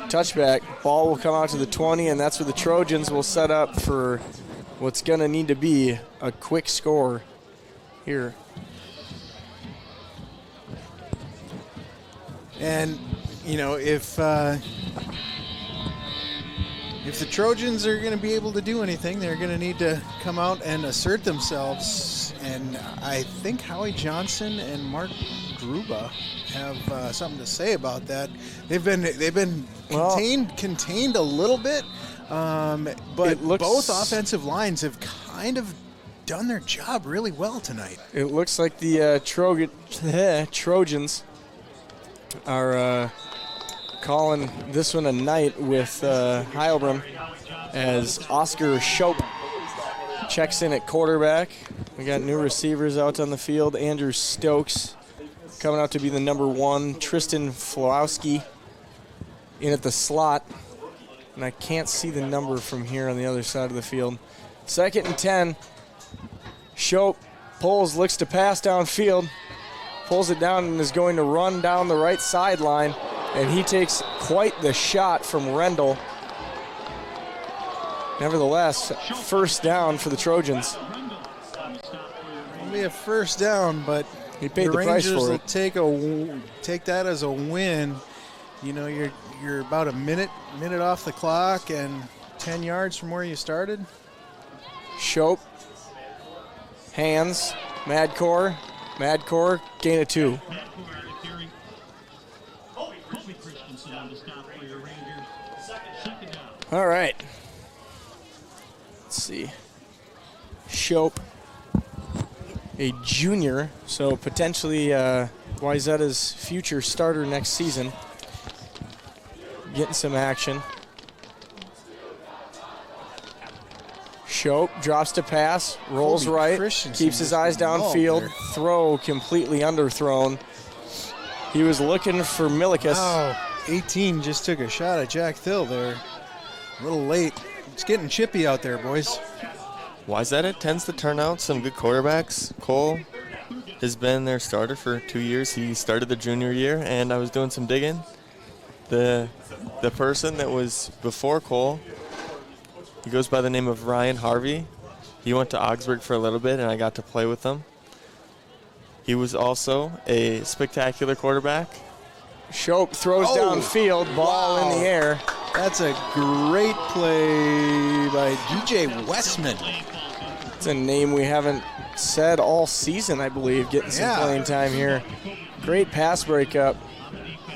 Touchback. Ball will come out to the 20, and that's where the Trojans will set up for what's going to need to be a quick score here. And, you know, if the Trojans are going to be able to do anything, they're going to need to come out and assert themselves. And I think Howie Johnson and Mark Gruba have something to say about that. They've been contained a little bit, but both offensive lines have kind of done their job really well tonight. It looks like the Trojans are calling this one a night with Heilbronn as Oscar Shope checks in at quarterback. We got new receivers out on the field. Andrew Stokes coming out to be the number 1. Tristan Flowski in at the slot. And I can't see the number from here on the other side of the field. 2nd and 10. Shope pulls, looks to pass downfield. Pulls it down and is going to run down the right sideline. And he takes quite the shot from Rendell. Nevertheless, first down for the Trojans. be a first down, but He paid the price Rangers for will it. take that as a win. You know, you're about a minute off the clock and 10 yards from where you started. Shope, hands, Madcore, gain of 2. All right. Let's see. Shope, a junior, so potentially Wayzata's future starter next season. Getting some action. Shope drops to pass, rolls Kobe right, Christensen keeps his just eyes involved downfield, there. throw completely underthrown. He was looking for Milikus. Wow, 18 just took a shot at Jack Thill there. A little late. It's getting chippy out there, boys. Wayzata tends to turn out some good quarterbacks. Cole has been their starter for 2 years. He started the junior year, and I was doing some digging. The person that was before Cole, he goes by the name of Ryan Harvey. He went to Augsburg for a little bit, and I got to play with him. He was also a spectacular quarterback. Shope throws downfield, ball in the air. That's a great play by DJ Westman. It's a name we haven't said all season, I believe, getting some playing time here. Great pass breakup.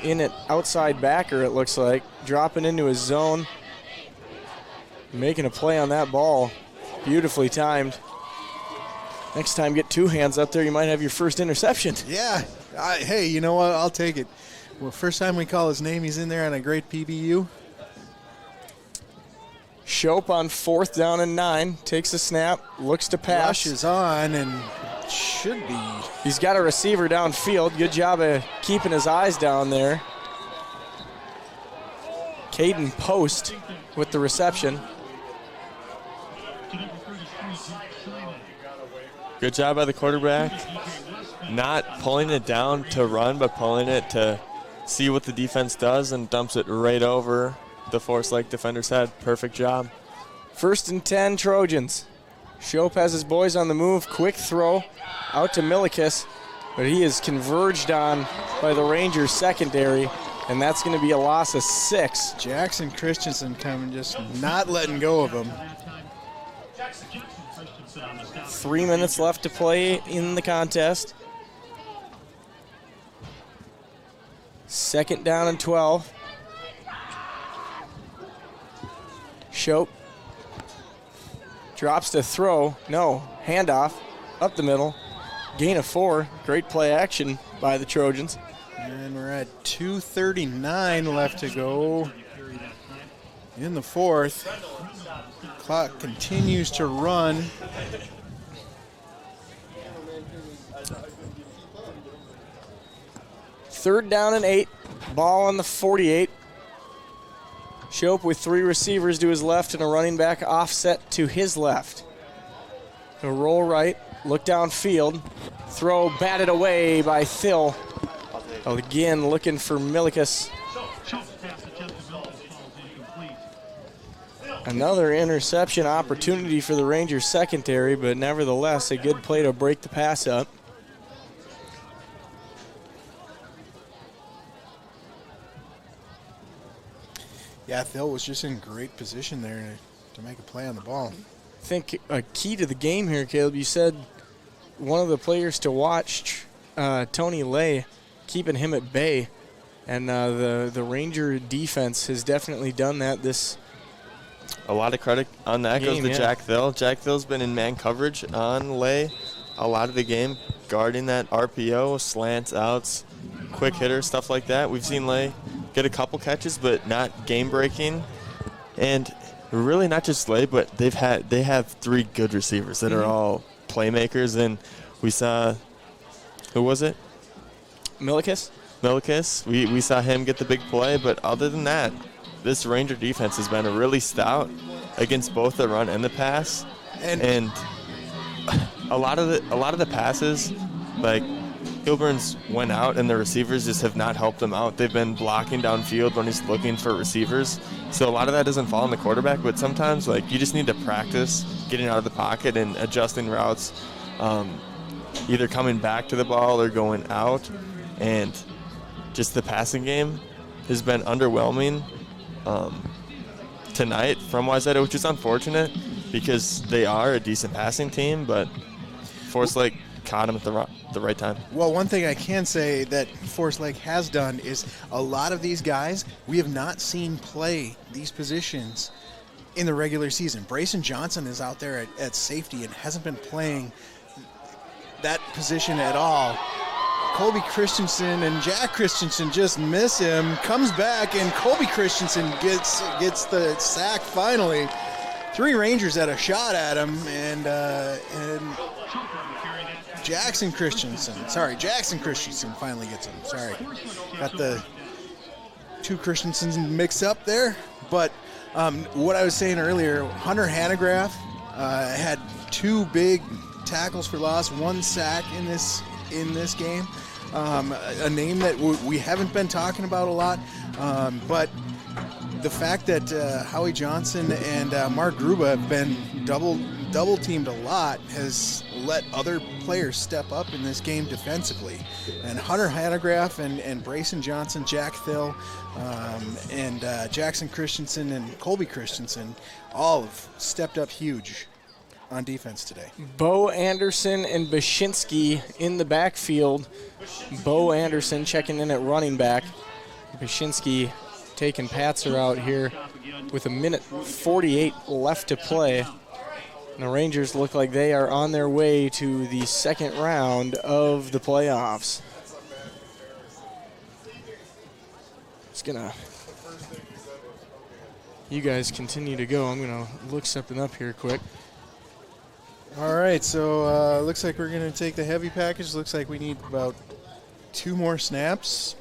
In it, outside backer, it looks like. Dropping into his zone. Making a play on that ball. Beautifully timed. Next time, get 2 hands up there, you might have your first interception. Yeah. Hey, you know what? I'll take it. Well, first time we call his name, he's in there on a great PBU. Shope on 4th down and 9. Takes a snap, looks to pass. Rushes on and should be. He's got a receiver downfield. Good job of keeping his eyes down there. Caden Post with the reception. Good job by the quarterback. Not pulling it down to run, but pulling it to see what the defense does and dumps it right over the Forest Lake defender's head. Perfect job. 1st and 10, Trojans. Shope has his boys on the move. Quick throw out to Milikus, but he is converged on by the Rangers secondary, and that's going to be a loss of 6. Jackson Christensen coming, just not letting go of him. 3 minutes left to play in the contest. 2nd down and 12. Shope drops to throw. No, handoff up the middle. Gain of 4. Great play action by the Trojans. And we're at 2:39 left to go in the 4th. Clock continues to run. Third down and 8. Ball on the 48. Shope with 3 receivers to his left and a running back offset to his left. A roll right, look downfield, throw batted away by Thill. Again, looking for Milikus. Another interception opportunity for the Rangers secondary, but nevertheless a good play to break the pass up. Yeah, Thill was just in great position there to make a play on the ball. I think a key to the game here, Caleb, you said one of the players to watch, Tony Lay, keeping him at bay. And the Ranger defense has definitely done that this A lot of credit on that goes to Jack Thill. Jack Thill's been in man coverage on Lay a lot of the game, guarding that RPO, slants, outs, quick hitter, stuff like that. We've seen Lay get a couple catches, but not game-breaking. And really not just Lay, but they have 3 good receivers that are all playmakers. And we saw, who was it? Milikus. We saw him get the big play, but other than that, this Ranger defense has been really stout against both the run and the pass. And a lot of the passes, like Kilburn's went out and the receivers just have not helped him out. They've been blocking downfield when he's looking for receivers. So a lot of that doesn't fall on the quarterback, but sometimes like you just need to practice getting out of the pocket and adjusting routes. either coming back to the ball or going out. And just the passing game has been underwhelming tonight from Wayzata, which is unfortunate because they are a decent passing team, but Forest Lake caught them at the right time. Well, one thing I can say that Forest Lake has done is a lot of these guys we have not seen play these positions in the regular season. Brayson Johnson is out there at safety and hasn't been playing that position at all. Colby Christensen and Jack Christensen just miss him, comes back, and Colby Christensen gets the sack finally. 3 Rangers had a shot at him, and Jackson Christensen finally gets him. Sorry, got the 2 Christensens mixed up there. But what I was saying earlier, Hunter Hanegraaff had 2 big tackles for loss, 1 sack in this game. A name that we haven't been talking about a lot, but the fact that Howie Johnson and Mark Gruba have been double teamed a lot has let other players step up in this game defensively. And Hunter Hanegraaff and Brayson Johnson, Jack Thill, and Jackson Christensen and Colby Christensen all have stepped up huge on defense today. Bo Anderson and Bashinsky in the backfield. Bo Anderson checking in at running back. Bashinsky taking Patzer out here with 1:48 left to play. And the Rangers look like they are on their way to the second round of the playoffs. It's gonna. You guys continue to go. I'm gonna look something up here quick. All right, so looks like we're going to take the heavy package. Looks like we need about 2 more snaps.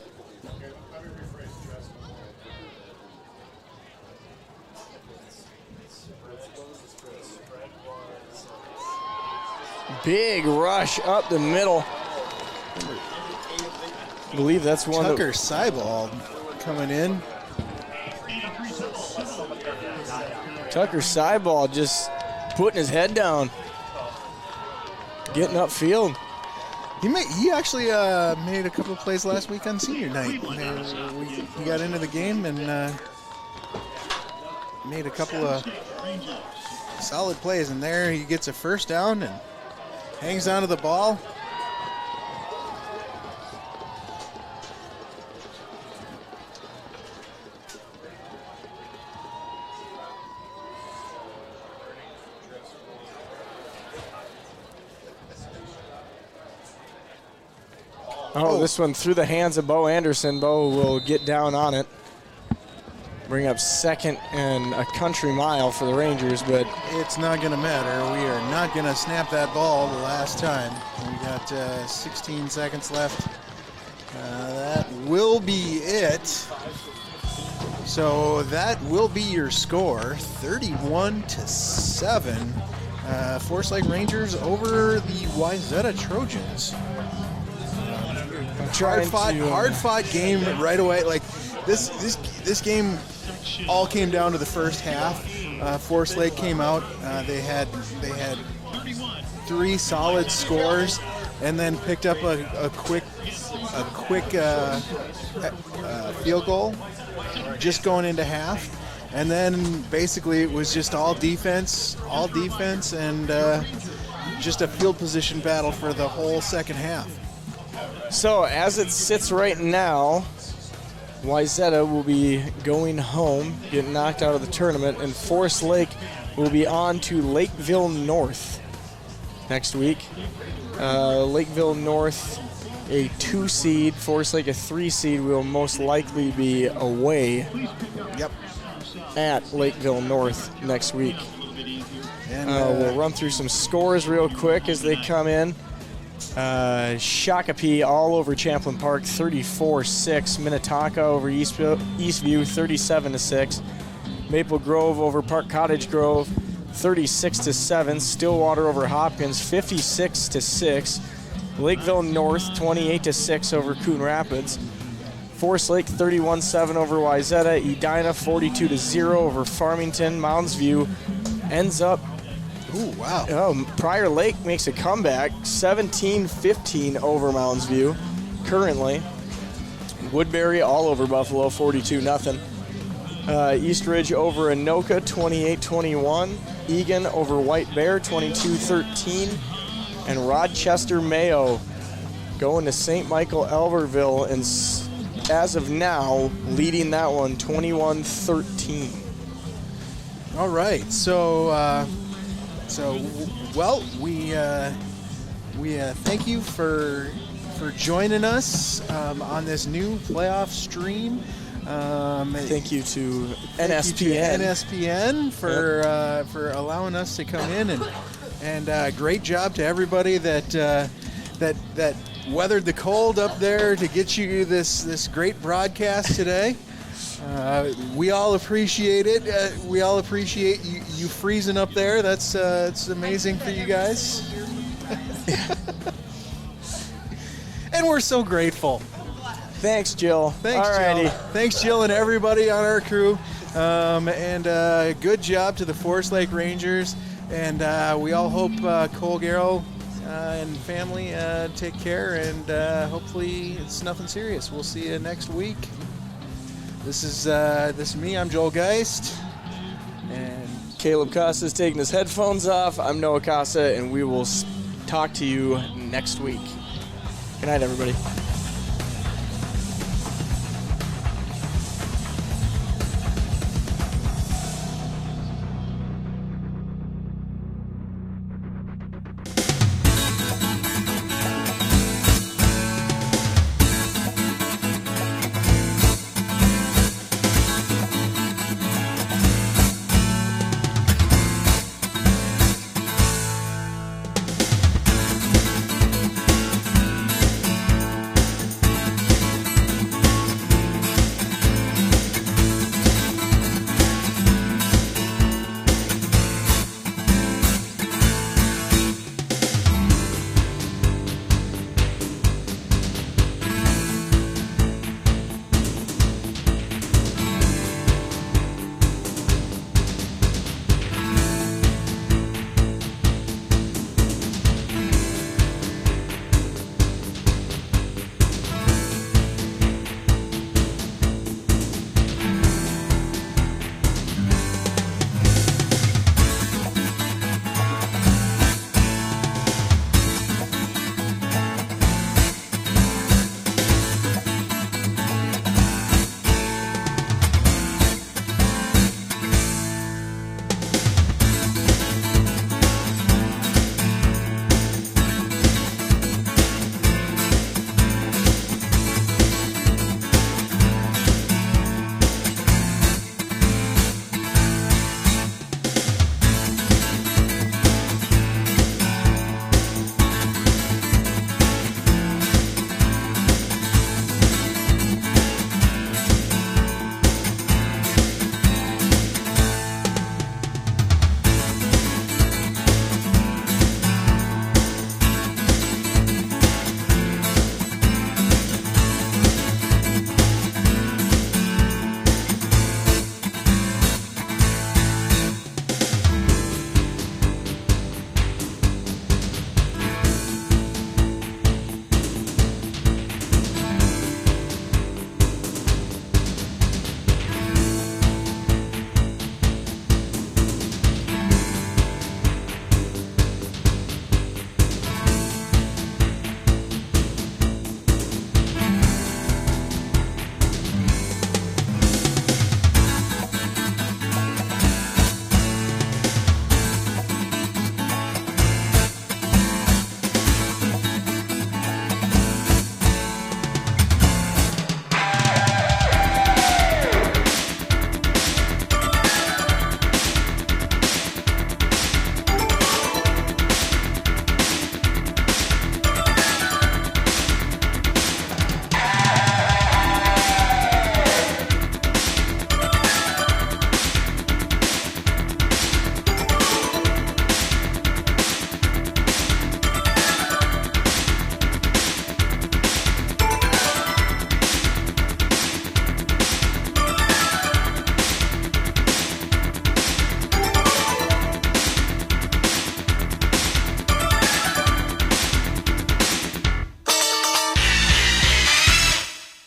Big rush up the middle. I believe that's one. Tucker Seibald coming in. Tucker Seibald just putting his head down. Getting upfield. He actually made a couple of plays last week on senior night. He got into the game and made a couple of solid plays. And there he gets a first down and hangs onto the ball. Oh, this one through the hands of Bo Anderson. Bo will get down on it. Bring up second and a country mile for the Rangers, but it's not going to matter. We are not going to snap that ball the last time. We got 16 seconds left. That will be it. So that will be your score, 31-7. Forest Lake Rangers over the Wayzata Trojans. Hard fought game right away. Like this game all came down to the first half. Forest Lake came out. They had 3 solid scores, and then picked up a quick field goal just going into half. And then basically it was just all defense, and just a field position battle for the whole second half. So as it sits right now, Wayzata will be going home, getting knocked out of the tournament, and Forest Lake will be on to Lakeville North next week. Lakeville North, a 2 seed, Forest Lake a 3 seed, will most likely be away at Lakeville North next week. And we'll run through some scores real quick as they come in. Shakopee all over Champlain Park, 34-6. Minnetonka over Eastview, 37-6. Maple Grove over Park Cottage Grove, 36-7. Stillwater over Hopkins, 56-6. Lakeville North, 28-6 over Coon Rapids. Forest Lake, 31-7 over Wayzata. Edina, 42-0 over Farmington. Mounds View ends up Ooh, wow. Prior Lake makes a comeback, 17-15 over Mounds View currently. Woodbury all over Buffalo, 42-0. East Ridge over Anoka, 28-21. Egan over White Bear, 22-13. And Rochester Mayo going to St. Michael Albertville, and as of now, leading that one 21-13. All right, we thank you for joining us on this new playoff stream. Thank you to NSPN for allowing us to come in, and great job to everybody that weathered the cold up there to get you this great broadcast today. We all appreciate it. We all appreciate you freezing up there. That's it's amazing for you guys. And we're so grateful. Thanks, Jill. Thanks, Alrighty. Jill. Thanks, Jill, and everybody on our crew. And good job to the Forest Lake Rangers. And we all hope Cole Garrow and family take care. And hopefully it's nothing serious. We'll see you next week. This is me. I'm Joel Geist. And Caleb Costa is taking his headphones off. I'm Noah Costa, and we will talk to you next week. Good night, everybody.